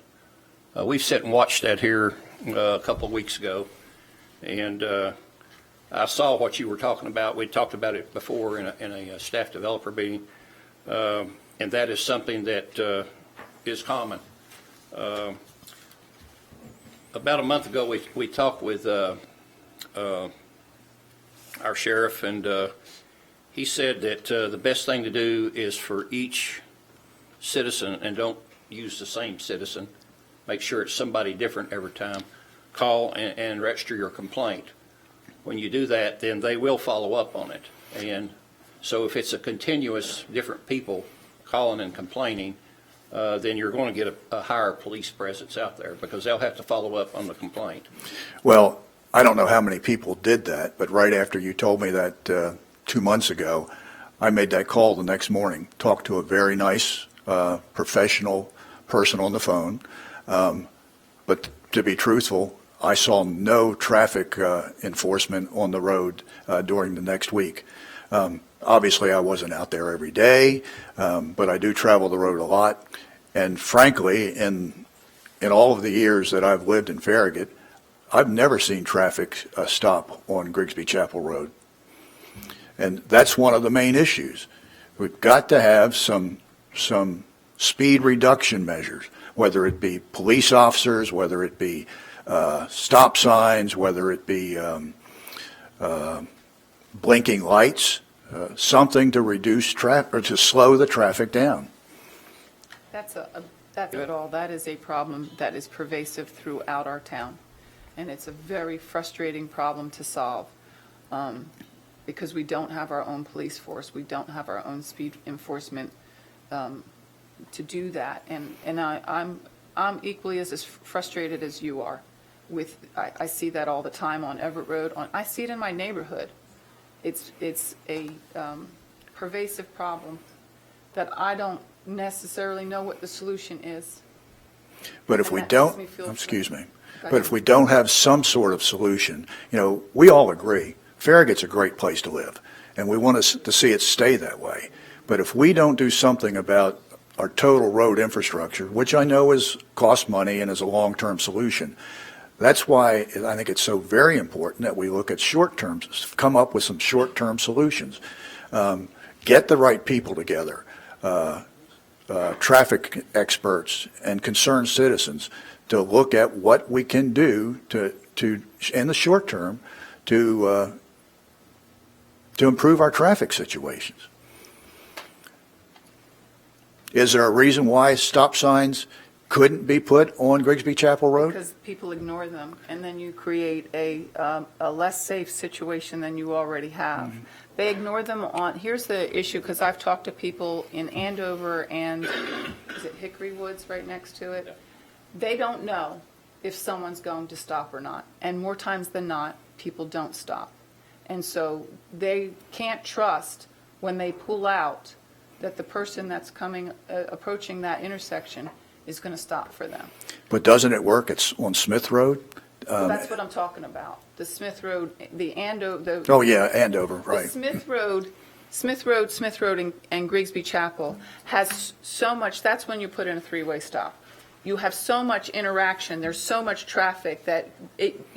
We've sat and watched that here a couple of weeks ago, and I saw what you were talking about. We talked about it before in a staff developer meeting, and that is something that is common. About a month ago, we talked with our sheriff, and he said that the best thing to do is for each citizen, and don't use the same citizen, make sure it's somebody different every time, call and register your complaint. When you do that, then they will follow up on it. And so if it's a continuous different people calling and complaining, then you're going to get a higher police presence out there because they'll have to follow up on the complaint. Well, I don't know how many people did that, but right after you told me that 2 months ago, I made that call the next morning, talked to a very nice, professional person on the phone. But to be truthful, I saw no traffic enforcement on the road during the next week. Obviously, I wasn't out there every day, but I do travel the road a lot. And frankly, in all of the years that I've lived in Farragut, I've never seen traffic stop on Grigsby Chapel Road. And that's one of the main issues. We've got to have some speed reduction measures, whether it be police officers, whether it be stop signs, whether it be blinking lights, something to reduce traffic or to slow the traffic down. That's at all. That is a problem that is pervasive throughout our town, and it's a very frustrating problem to solve because we don't have our own police force. We don't have our own speed enforcement to do that, and I'm equally as frustrated as you are. I see that all the time on Everett Road. I see it in my neighborhood. It's a pervasive problem that I don't necessarily know what the solution is. But if And we that don't, makes me feel excuse me, Go but if ahead. we don't have some sort of solution, we all agree, Farragut's a great place to live, and we want to see it stay that way. But if we don't do something about our total road infrastructure, which I know costs money and is a long-term solution, that's why I think it's so very important that we look at short-term, come up with some short-term solutions. Get the right people together, traffic experts and concerned citizens, to look at what we can do to in the short term to improve our traffic situations. Is there a reason why stop signs couldn't be put on Grigsby Chapel Road? Because people ignore them, and then you create a less safe situation than you already have. Mm-hmm. They ignore them here's the issue, because I've talked to people in Andover and, is it Hickory Woods right next to it? They don't know if someone's going to stop or not, and more times than not, people don't stop. And so they can't trust when they pull out that the person that's approaching that intersection is going to stop for them. But doesn't it work? It's on Smith Road? Well, that's what I'm talking about. The Smith Road, the Andover. Oh, yeah, Andover, right. The Smith Road, and Grigsby Chapel has so much, that's when you put in a three-way stop. You have so much interaction, there's so much traffic that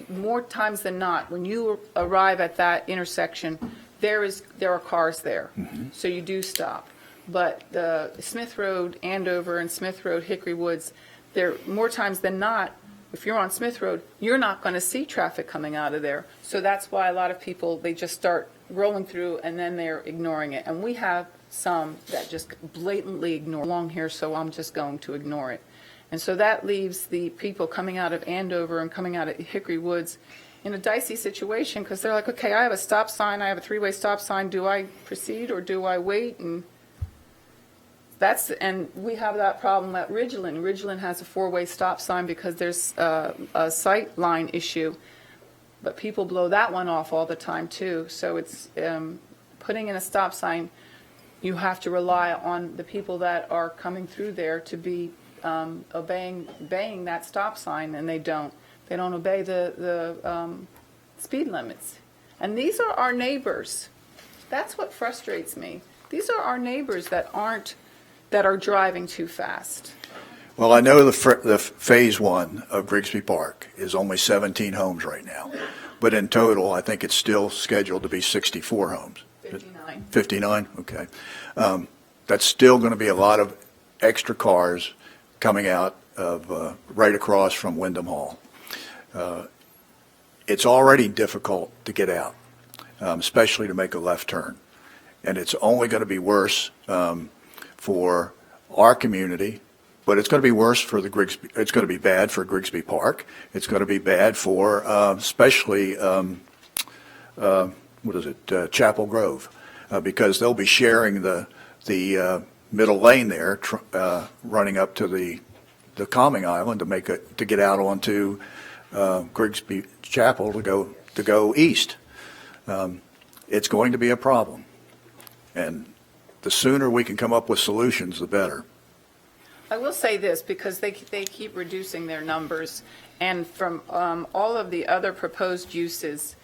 more times than not, when you arrive at that intersection, there are cars there. Mm-hmm. So you do stop. But the Smith Road, Andover, and Smith Road, Hickory Woods, there more times than not, if you're on Smith Road, you're not going to see traffic coming out of there. So that's why a lot of people, they just start rolling through and then they're ignoring it. And we have some that just blatantly ignore along here, so I'm just going to ignore it. And so that leaves the people coming out of Andover and coming out of Hickory Woods in a dicey situation, because they're like, okay, I have a stop sign, I have a three-way stop sign, do I proceed or do I wait? And we have that problem at Ridgeland. Ridgeland has a four-way stop sign because there's a sight line issue, but people blow that one off all the time too. So it's putting in a stop sign, you have to rely on the people that are coming through there to be obeying that stop sign, and they don't. They don't obey the speed limits. And these are our neighbors. That's what frustrates me. These are our neighbors that are driving too fast. Well, I know the phase one of Grigsby Park is only 17 homes right now, but in total, I think it's still scheduled to be 64 homes. 59. 59, okay. That's still going to be a lot of extra cars coming out of right across from Wyndham Hall. It's already difficult to get out. especially to make a left turn. And it's only going to be worse for our community, but it's going to be worse for the Grigsby. It's going to be bad for Grigsby Park. It's going to be bad for especially Chapel Grove, because they'll be sharing the middle lane there, running up to the calming island to get out onto Grigsby Chapel to go east. It's going to be a problem, and the sooner we can come up with solutions, the better. I will say this, because they keep reducing their numbers, and from all of the other proposed uses,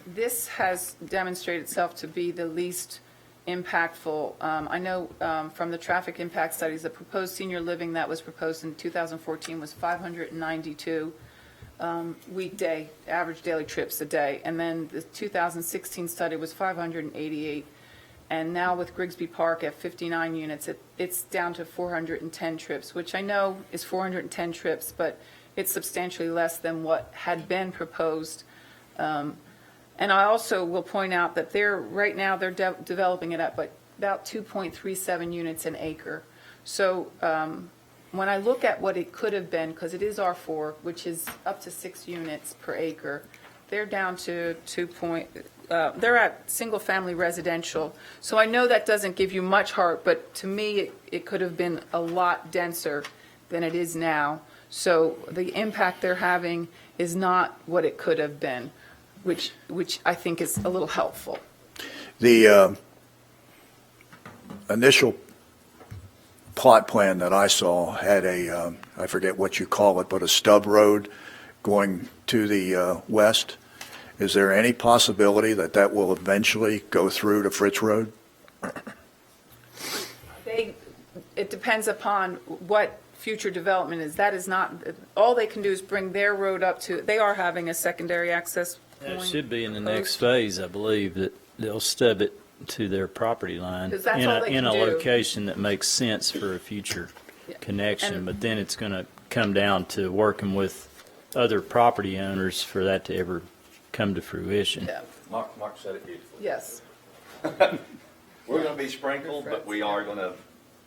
this has demonstrated itself to be the least impactful. I know from the traffic impact studies, the proposed senior living that was proposed in 2014 was 592 weekday, average daily trips a day, and then the 2016 study was 588. And now with Grigsby Park at 59 units, it's down to 410 trips, which I know is 410 trips, but it's substantially less than what had been proposed. And I also will point out that right now they're developing it at about 2.37 units an acre. So when I look at what it could have been, because it is R4, which is up to 6 units per acre, they're down to they're at single-family residential. So I know that doesn't give you much heart, but to me, it could have been a lot denser than it is now. So the impact they're having is not what it could have been, which I think is a little helpful. The initial plot plan that I saw had I forget what you call it, but a stub road going to the west. Is there any possibility that will eventually go through to Fritz Road? It depends upon what future development is. That is not, all they can do is bring their road up to, they are having a secondary access point. It should be in the next phase, I believe, that they'll stub it to their property line 'Cause that's all they can in a do. location that makes sense for a future connection. But then it's going to come down to working with other property owners for that to ever come to fruition. Yeah. Mark said it beautifully. Yes. We're going to be sprinkled, but we are going to,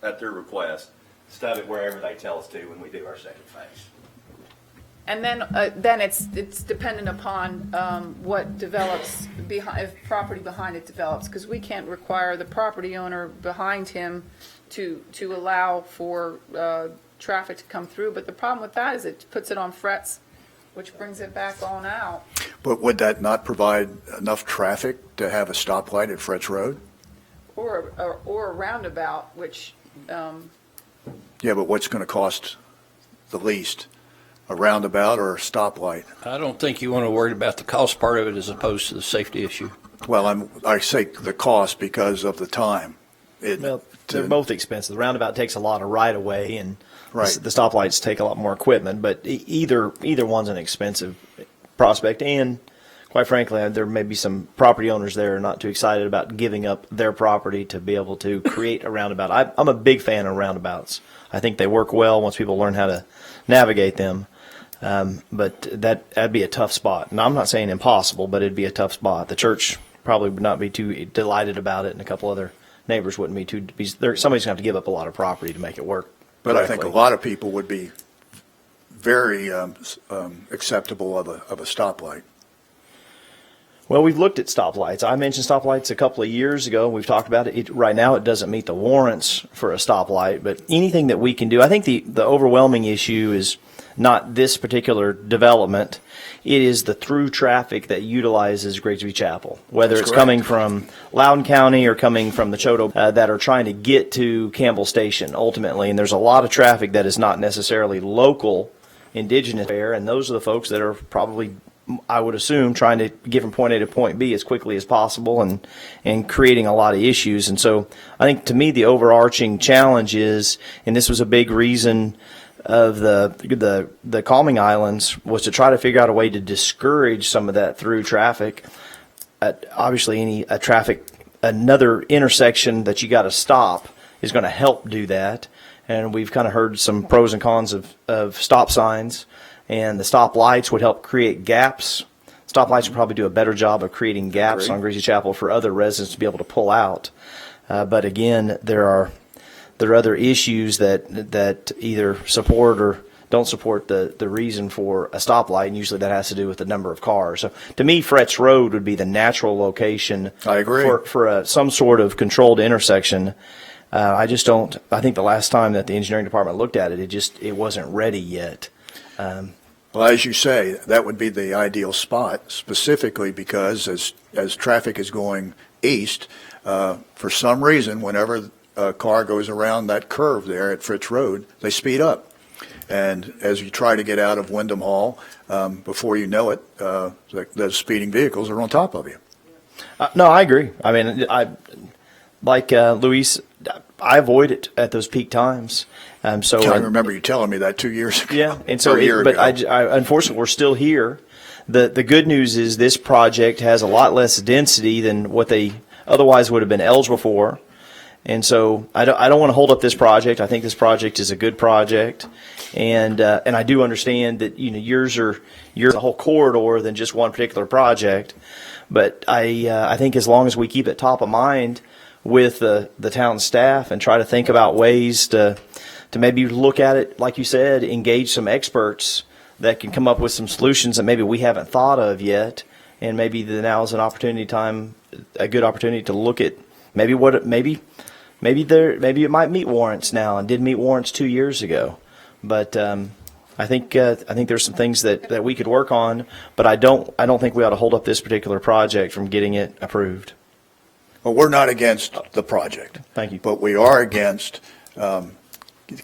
at their request, stub it wherever they tell us to when we do our second phase. And then it's dependent upon what develops behind, if property behind it develops, because we can't require the property owner behind him to allow for traffic to come through. But the problem with that is it puts it on frets, which brings it back on out. But would that not provide enough traffic to have a stoplight at Fritz Road? Or a roundabout, which, Yeah, but what's going to cost the least? A roundabout or a stoplight? I don't think you want to worry about the cost part of it as opposed to the safety issue. Well, I say the cost because of the time. Well, they're both expensive. The roundabout takes a lot of right-of-way, and Right. the stoplights take a lot more equipment, but either one's an expensive prospect, and quite frankly, there may be some property owners there who are not too excited about giving up their property to be able to create a roundabout. I'm a big fan of roundabouts. I think they work well once people learn how to navigate them. But that'd be a tough spot. And I'm not saying impossible, but it'd be a tough spot. The church probably would not be too delighted about it, and a couple other neighbors wouldn't be too. Somebody's going to have to give up a lot of property to make it work. But correctly. I think a lot of people would be very acceptable of a stoplight. Well, we've looked at stoplights. I mentioned stoplights a couple of years ago. We've talked about it. Right now, it doesn't meet the warrants for a stoplight, but anything that we can do. I think the overwhelming issue is not this particular development. It is the through traffic that utilizes Grigsby Chapel, whether That's it's correct. coming from Loudoun County or coming from the Choteau, that are trying to get to Campbell Station ultimately. And there's a lot of traffic that is not necessarily local, indigenous there, and those are the folks that are probably, I would assume, trying to get from point A to point B as quickly as possible and creating a lot of issues. And so I think to me the overarching challenge is, and this was a big reason of the calming islands, was to try to figure out a way to discourage some of that through traffic. Obviously another intersection that you got to stop is going to help do that. And we've kind of heard some pros and cons of stop signs. And the stop lights would help create gaps. stoplights would probably do a better job of creating gaps Agree. on Greasy Chapel for other residents to be able to pull out. But again, there are other issues that either support or don't support the reason for a stoplight, and usually that has to do with the number of cars. So to me, Fretz Road would be the natural location I agree. for some sort of controlled intersection. I just don't. I think the last time that the engineering department looked at it, it wasn't ready yet. Well, as you say, that would be the ideal spot, specifically because as traffic is going east, for some reason, whenever a car goes around that curve there at Fritz Road, they speed up. And as you try to get out of Wyndham Hall, before you know it, the speeding vehicles are on top of you. No, I agree. I mean, like Luis, I avoid it at those peak times. So I remember you telling me that 2 years ago. Yeah, and so or a year but ago. I unfortunately we're still here. The good news is this project has a lot less density than what they otherwise would have been eligible for. And so I don't want to hold up this project. I think this project is a good project, and I do understand that yours are a whole corridor than just one particular project. But I think as long as we keep it top of mind with the town staff and try to think about ways to maybe look at it, like you said, engage some experts that can come up with some solutions that maybe we haven't thought of yet, and maybe now is a good opportunity to look at maybe it might meet warrants now and did meet warrants 2 years ago. But I think there's some things that we could work on, but I don't think we ought to hold up this particular project from getting it approved. Well, we're not against the project. Thank you. But we are against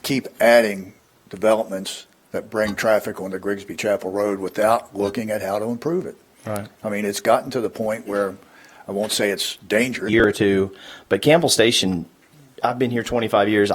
keep adding developments that bring traffic on the Grigsby Chapel Road without looking at how to improve it. Right. I mean, it's gotten to the point where I won't say it's dangerous. Year or two, but Campbell Station, I've been here 25 years.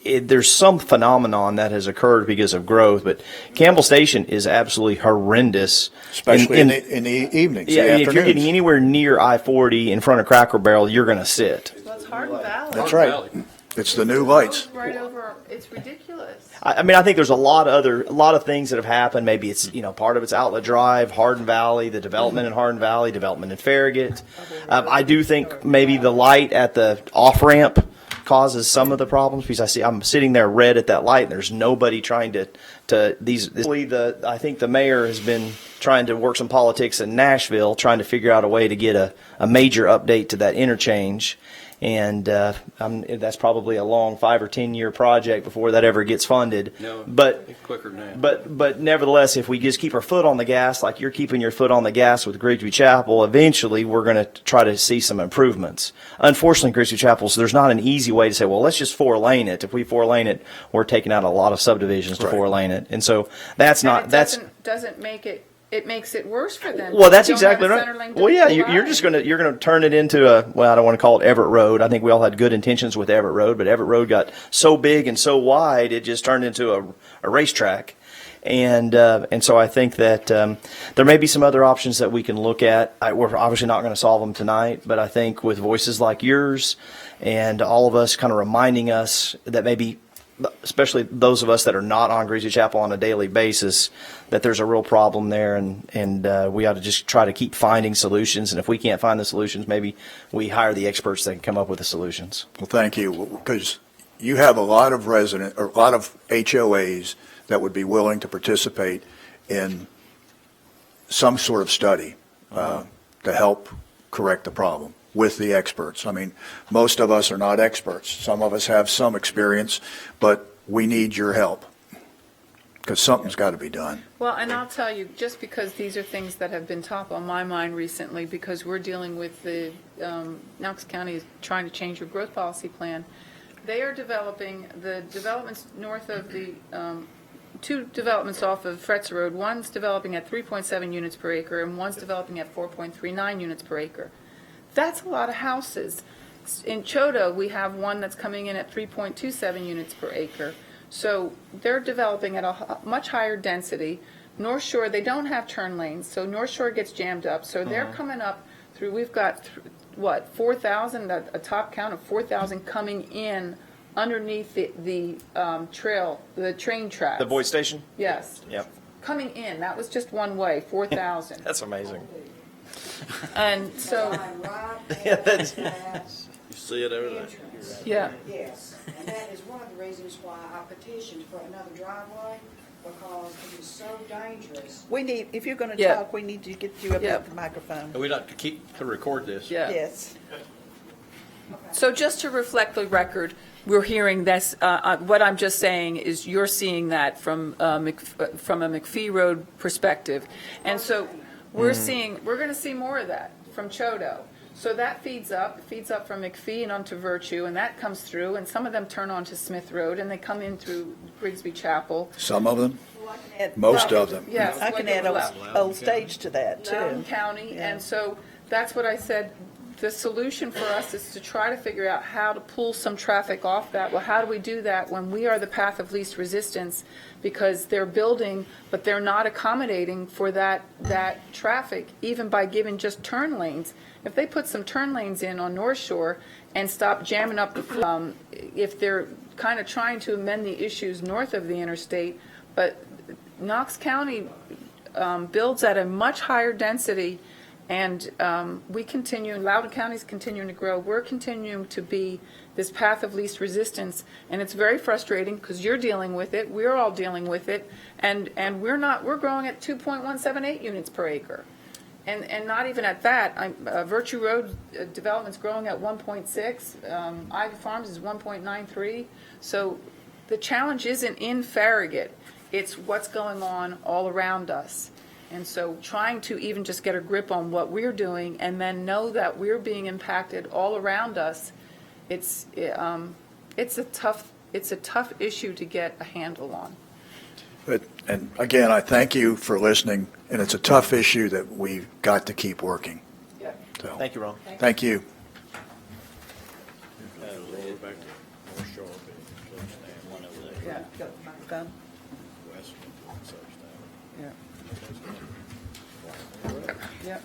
There's some phenomenon that has occurred because of growth, but Campbell Station is absolutely horrendous. Especially in the evenings, Yeah, the if you're afternoons. getting anywhere near I-40 in front of Cracker Barrel, you're going to sit. Well, it's Hardin Valley. That's right. It's the new lights. Right over, it's ridiculous. I mean, I think there's a lot of things that have happened. Maybe it's part of it's Outlet Drive, Hardin Valley, the development in Hardin Valley, development in Farragut. I do think maybe the light at the off ramp causes some of the problems because I'm sitting there red at that light and there's nobody trying to I think the mayor has been trying to work some politics in Nashville, trying to figure out a way to get a major update to that interchange. And that's probably a long 5 or 10 year project before that ever gets funded. No, but quicker than that. But nevertheless, if we just keep our foot on the gas, like you're keeping your foot on the gas with Grigsby Chapel, eventually we're going to try to see some improvements. Unfortunately, Grigsby Chapel, so there's not an easy way to say, well, let's just 4-lane it. If we 4-lane it, we're taking out a lot of subdivisions to 4-lane it, and so Doesn't make it. It makes it worse for them. Well, that's They don't have exactly a right. center lane to Well, yeah, pull you're by. just you're gonna turn it into I don't want to call it Everett Road. I think we all had good intentions with Everett Road, but Everett Road got so big and so wide, it just turned into a racetrack. And so I think that there may be some other options that we can look at. We're obviously not going to solve them tonight, but I think with voices like yours and all of us kind of reminding us that maybe, especially those of us that are not on Grigsby Chapel on a daily basis, that there's a real problem there, and we ought to just try to keep finding solutions. And if we can't find the solutions, maybe we hire the experts that can come up with the solutions. Well, thank you, because you have a lot of HOAs that would be willing to participate in some sort of study to help correct the problem with the experts. I mean, most of us are not experts. Some of us have some experience, but we need your help because something's got to be done. Well, and I'll tell you, just because these are things that have been top on my mind recently, because we're dealing with the Knox County is trying to change their growth policy plan. They are developing the developments north of the two developments off of Fretz Road. One's developing at 3.7 units per acre, and one's developing at 4.39 units per acre. That's a lot of houses. In Choteau, we have one that's coming in at 3.27 units per acre. So they're developing at a much higher density. North Shore, they don't have turn lanes, so North Shore gets jammed up. So they're coming up through, we've got, 4,000, a top count of 4,000 coming in underneath the trail, the train tracks. The Boyd Station? Yes. Yep. coming in, that was just one way, 4,000. That's amazing. And so, Yeah, that's- You see it over there? yeah, Yes, and that is one of the reasons why I petitioned for another driveway, because it is so dangerous. We need, if you're going to Yeah. talk, we need to get you up Yeah. at the microphone. We'd like to record this. yeah. Yes. So just to reflect the record, we're hearing this, what I'm just saying is you're seeing that from a Mcphee Road perspective. And so we're going to see more of that from Chodo. So that feeds up from Mcphee and onto Virtue, and that comes through, and some of them turn onto Smith Road, and they come in through Grigsby Chapel. Some of them, Add- most of them. Yes. I can add Old Stage to that, Loudoun too. County, Yeah. and so that's what I said. The solution for us is to try to figure out how to pull some traffic off that. Well, how do we do that when we are the path of least resistance? Because they're building, but they're not accommodating for that traffic, even by giving just turn lanes. If they put some turn lanes in on North Shore and stop jamming up the, if they're kind of trying to amend the issues north of the interstate, but Knox County builds at a much higher density, and we continue, Loudoun County's continuing to grow. We're continuing to be this path of least resistance, and it's very frustrating because you're dealing with it, we're all dealing with it, and we're growing at 2.178 units per acre. And not even at that. Virtue Road development's growing at 1.6. Ivy Farms is 1.93. So the challenge isn't in Farragut. It's what's going on all around us. And so trying to even just get a grip on what we're doing and then know that we're being impacted all around us, it's a tough issue to get a handle on. But, and again, I thank you for listening, and it's a tough issue that we've got to keep working. Yeah. So, Thank you, Ron. thank you. Road back to North Shore, close down, one over there. Yeah, got the microphone. West, such down. Yeah.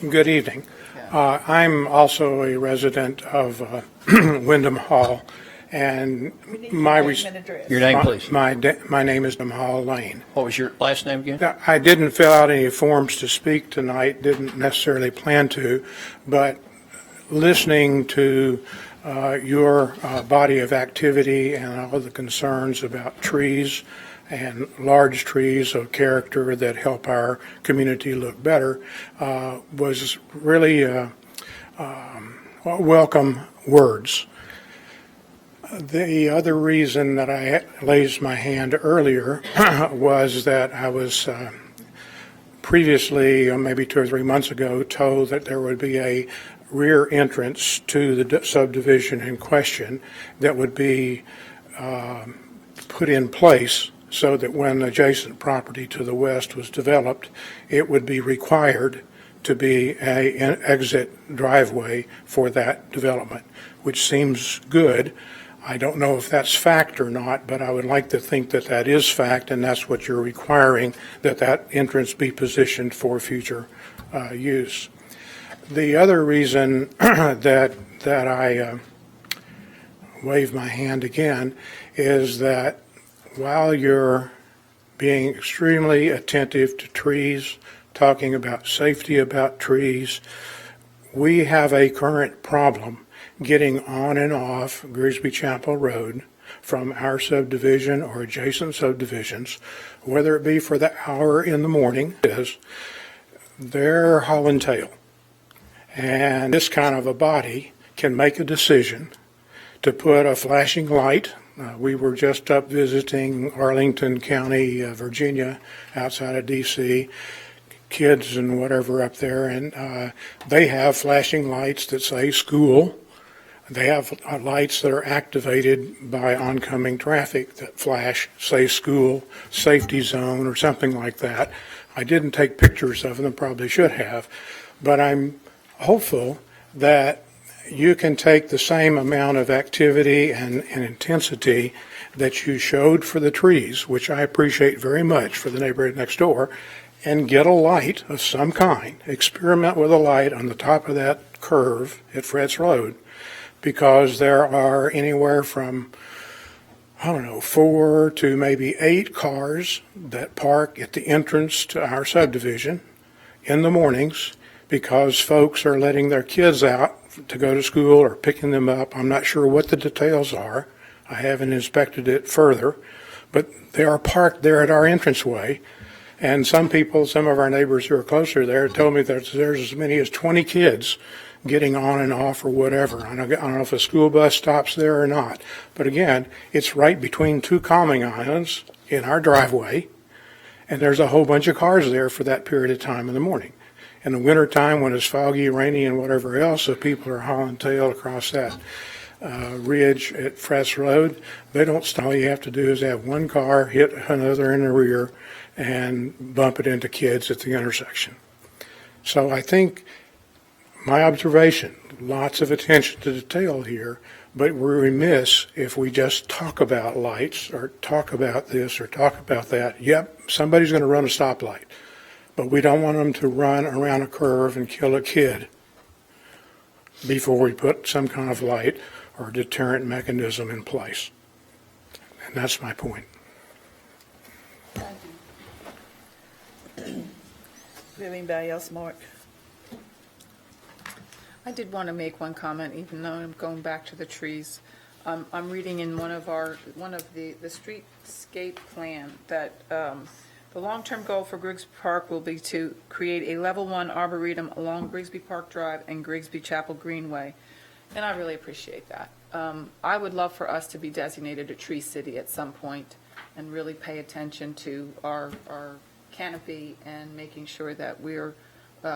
Yeah. Good evening. I'm also a resident of Wyndham Hall, and We need my your res- name and address. Your name, please. my name is Hall Lane. What was your last name again? Now, I didn't fill out any forms to speak tonight, didn't necessarily plan to, but listening to your body of activity and all the concerns about trees and large trees of character that help our community look better was really welcome words. The other reason that I raised my hand earlier was that I was previously, maybe 2 or 3 months ago, told that there would be a rear entrance to the subdivision in question that would be put in place so that when adjacent property to the west was developed, it would be required to be an exit driveway for that development, which seems good. I don't know if that's fact or not, but I would like to think that that is fact, and that's what you're requiring, that that entrance be positioned for future use. The other reason that I wave my hand again is that while you're being extremely attentive to trees, talking about safety about trees, we have a current problem getting on and off Grigsby Chapel Road from our subdivision or adjacent subdivisions, whether it be for the hour in the morning, is they're hauling tail. And this kind of a body can make a decision to put a flashing light. We were just up visiting Arlington County, Virginia, outside of D.C., kids and whatever up there, and they have flashing lights that say school. They have lights that are activated by oncoming traffic that flash, say school, safety zone, or something like that. I didn't take pictures of them, probably should have, but I'm hopeful that you can take the same amount of activity and intensity that you showed for the trees, which I appreciate very much for the neighborhood next door, and get a light of some kind. Experiment with a light on the top of that curve at Fred's Road, because there are anywhere from I don't know, 4 to maybe 8 cars that park at the entrance to our subdivision in the mornings because folks are letting their kids out to go to school or picking them up. I'm not sure what the details are. I haven't inspected it further, but they are parked there at our entranceway. And some people, some of our neighbors who are closer there, told me that there's as many as 20 kids getting on and off or whatever. I don't know if a school bus stops there or not. But again, it's right between 2 calming islands in our driveway, and there's a whole bunch of cars there for that period of time in the morning. In the wintertime, when it's foggy, rainy, and whatever else, if people are hauling tail across that ridge at Fress Road, they don't, all you have to do is have one car hit another in the rear and bump it into kids at the intersection. So I think my observation, lots of attention to detail here, but we're remiss if we just talk about lights or talk about this or talk about that. Yep, somebody's going to run a stoplight, but we don't want them to run around a curve and kill a kid before we put some kind of light or deterrent mechanism in place. And that's my point. Do you have anybody else, Mark? I did want to make one comment, even though I'm going back to the trees. I'm reading in one of the streetscape plan that the long-term goal for Grigsby Park will be to create a level 1 arboretum along Grigsby Park Drive and Grigsby Chapel Greenway, and I really appreciate that. I would love for us to be designated a tree city at some point and really pay attention to our canopy and making sure that we're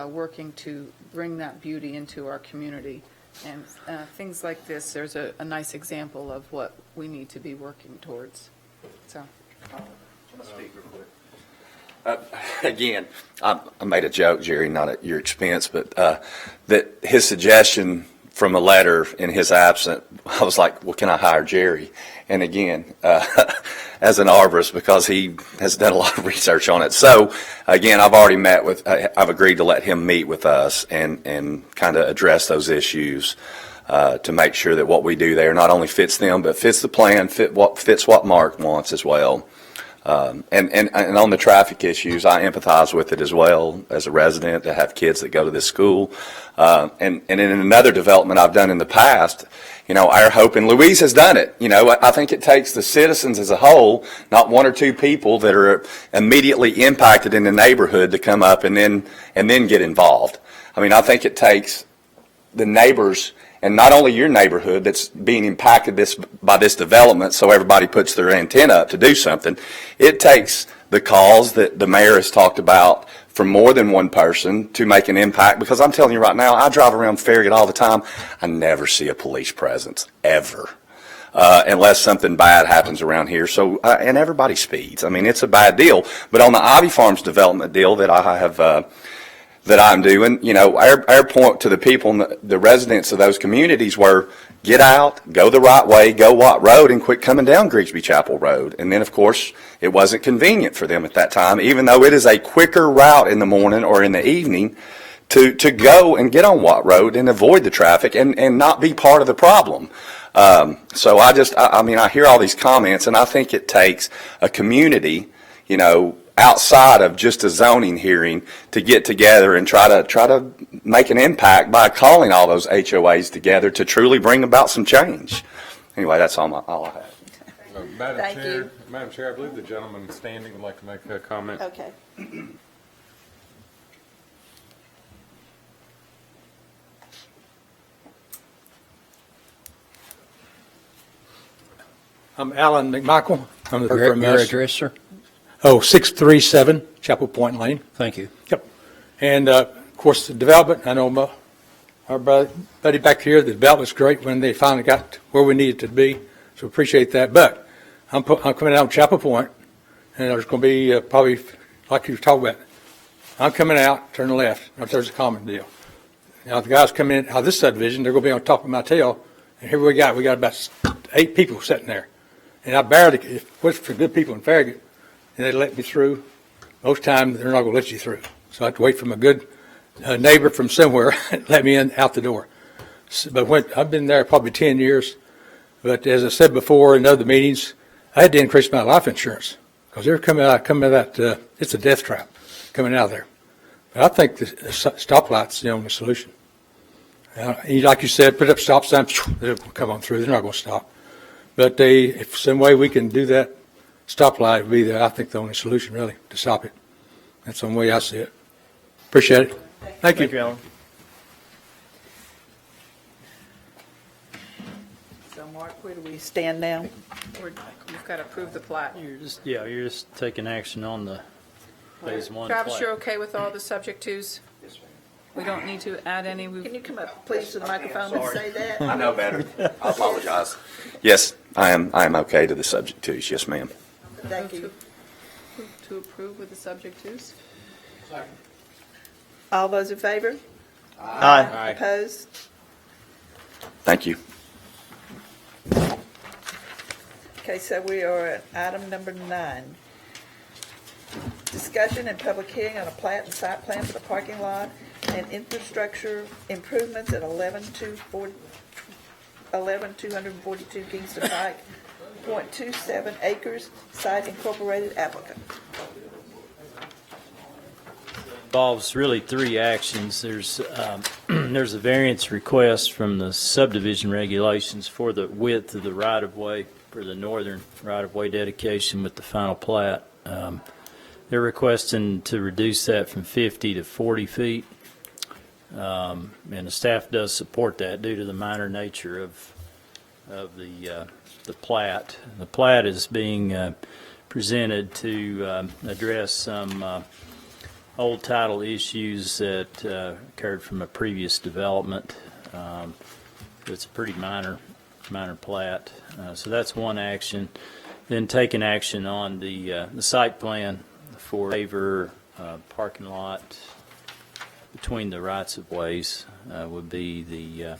working to bring that beauty into our community. And things like this, there's a nice example of what we need to be working towards. So. Again, I made a joke, Jerry, not at your expense, but that his suggestion from a letter in his absence, I was like, well, can I hire Jerry? And again, as an arborist, because he has done a lot of research on it. So again, I've agreed to let him meet with us and kind of address those issues to make sure that what we do there not only fits them, but fits the plan, fits what Mark wants as well. And on the traffic issues, I empathize with it as well as a resident to have kids that go to this school. And in another development I've done in the past, our hope, and Louise has done it, I think it takes the citizens as a whole, not 1 or 2 people that are immediately impacted in the neighborhood to come up and then get involved. I mean, I think it takes the neighbors, and not only your neighborhood that's being impacted by this development, so everybody puts their antenna up to do something. It takes the calls that the mayor has talked about from more than one person to make an impact, because I'm telling you right now, I drive around Farragut all the time. I never see a police presence, ever, unless something bad happens around here. So, and everybody speeds. I mean, it's a bad deal. But on the Ivy Farms development deal that I have that I'm doing, our point to the people, and the residents of those communities were, get out, go the right way, go Watt Road, and quit coming down Grigsby Chapel Road. And then, of course, it wasn't convenient for them at that time, even though it is a quicker route in the morning or in the evening to go and get on Watt Road and avoid the traffic and not be part of the problem. So I hear all these comments, and I think it takes a community, outside of just a zoning hearing to get together and try to make an impact by calling all those HOAs together to truly bring about some change. Anyway, that's all I have. Madam Chair, I believe the gentleman standing would like to make a comment. Okay. I'm Alan McMichael. I'm the Your address, sir? 637 Chapel Point Lane. Thank you. Yep. And, of course, the development, I know our buddy back here, the development's great when they finally got where we needed to be, so appreciate that. But I'm coming out of Chapel Point, and there's going to be probably, like you were talking about, I'm coming out, turn left, if there's a common deal. Now, the guys coming in out of this subdivision, they're going to be on top of my tail, and here we got about 8 people sitting there. And I barely, if it was for good people in Farragut, and they let me through, most times they're not going to let you through. So I have to wait for a good neighbor from somewhere and let me in out the door. But I've been there probably 10 years. But as I said before in other meetings, I had to increase my life insurance because they're coming out, it's a death trap coming out of there. But I think the stoplight's the only solution. Like you said, put up stop signs, they'll come on through. They're not going to stop. But if some way we can do that, stoplight would be, I think, the only solution, really, to stop it. That's the only way I see it. Appreciate it. Thank you. Alan. So Mark, where do we stand now? We've got to approve the plat. You're just taking action on the phase one. Travis, plat. you're okay with all the subject twos? We don't need to add any. Can you come up, please, to the microphone and say that? I know better. I apologize. Yes, I am okay to the subject twos. Yes, ma'am. Thank you. To approve with the subject twos? All those in favor? Aye. Opposed? Thank you. Okay, so we are at item number 9. Discussion and public hearing on a plat and site plan for the parking lot and infrastructure improvements at 11242 Kingston Pike, .27 acres, site incorporated applicant. Involves really 3 actions. There's there's a variance request from the subdivision regulations for the width of the right-of-way for the northern right-of-way dedication with the final plat. They're requesting to reduce that from 50 to 40 feet. And the staff does support that due to the minor nature of the plat. The plat is being presented to address some old title issues that occurred from a previous development. It's a pretty minor plat. So that's one action. Then taking action on the site plan for waiver parking lot between the rights of ways would be the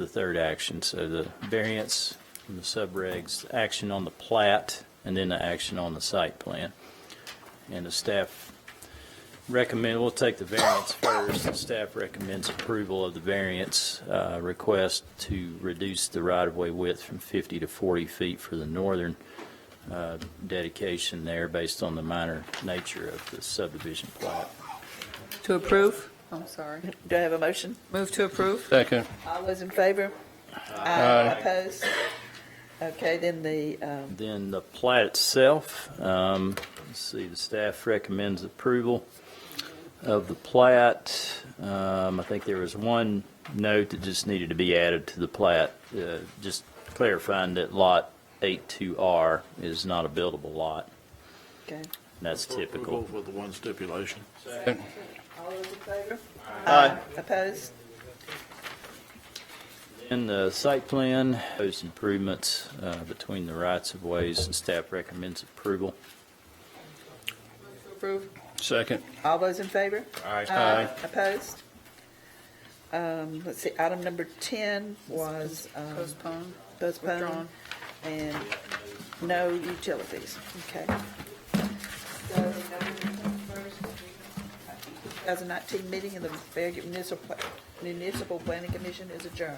third action. So the variance from the subregs, action on the plat, and then the action on the site plan. And the staff we'll take the variance first. The staff recommends approval of the variance request to reduce the right-of-way width from 50 to 40 feet for the northern dedication there based on the minor nature of the subdivision plat. To approve? I'm sorry. Do I have a motion? Move to approve? Second. All those in favor? Aye. Opposed? Okay, then Then the plat itself, let's see, the staff recommends approval of the plat. I think there was one note that just needed to be added to the plat, just clarifying that lot 82R is not a buildable lot. Okay. That's typical. Approval with the one stipulation. Second. All those in favor? Aye. Opposed? In the site plan, those improvements between the rights of ways, and staff recommends approval. Approve? Second. All those in favor? Aye. Opposed? Let's see, item number 10 was Postpone? postponed Withdrawn. and no utilities. Okay. So, 2019 meeting of the Farragut Municipal Planning Commission is adjourned.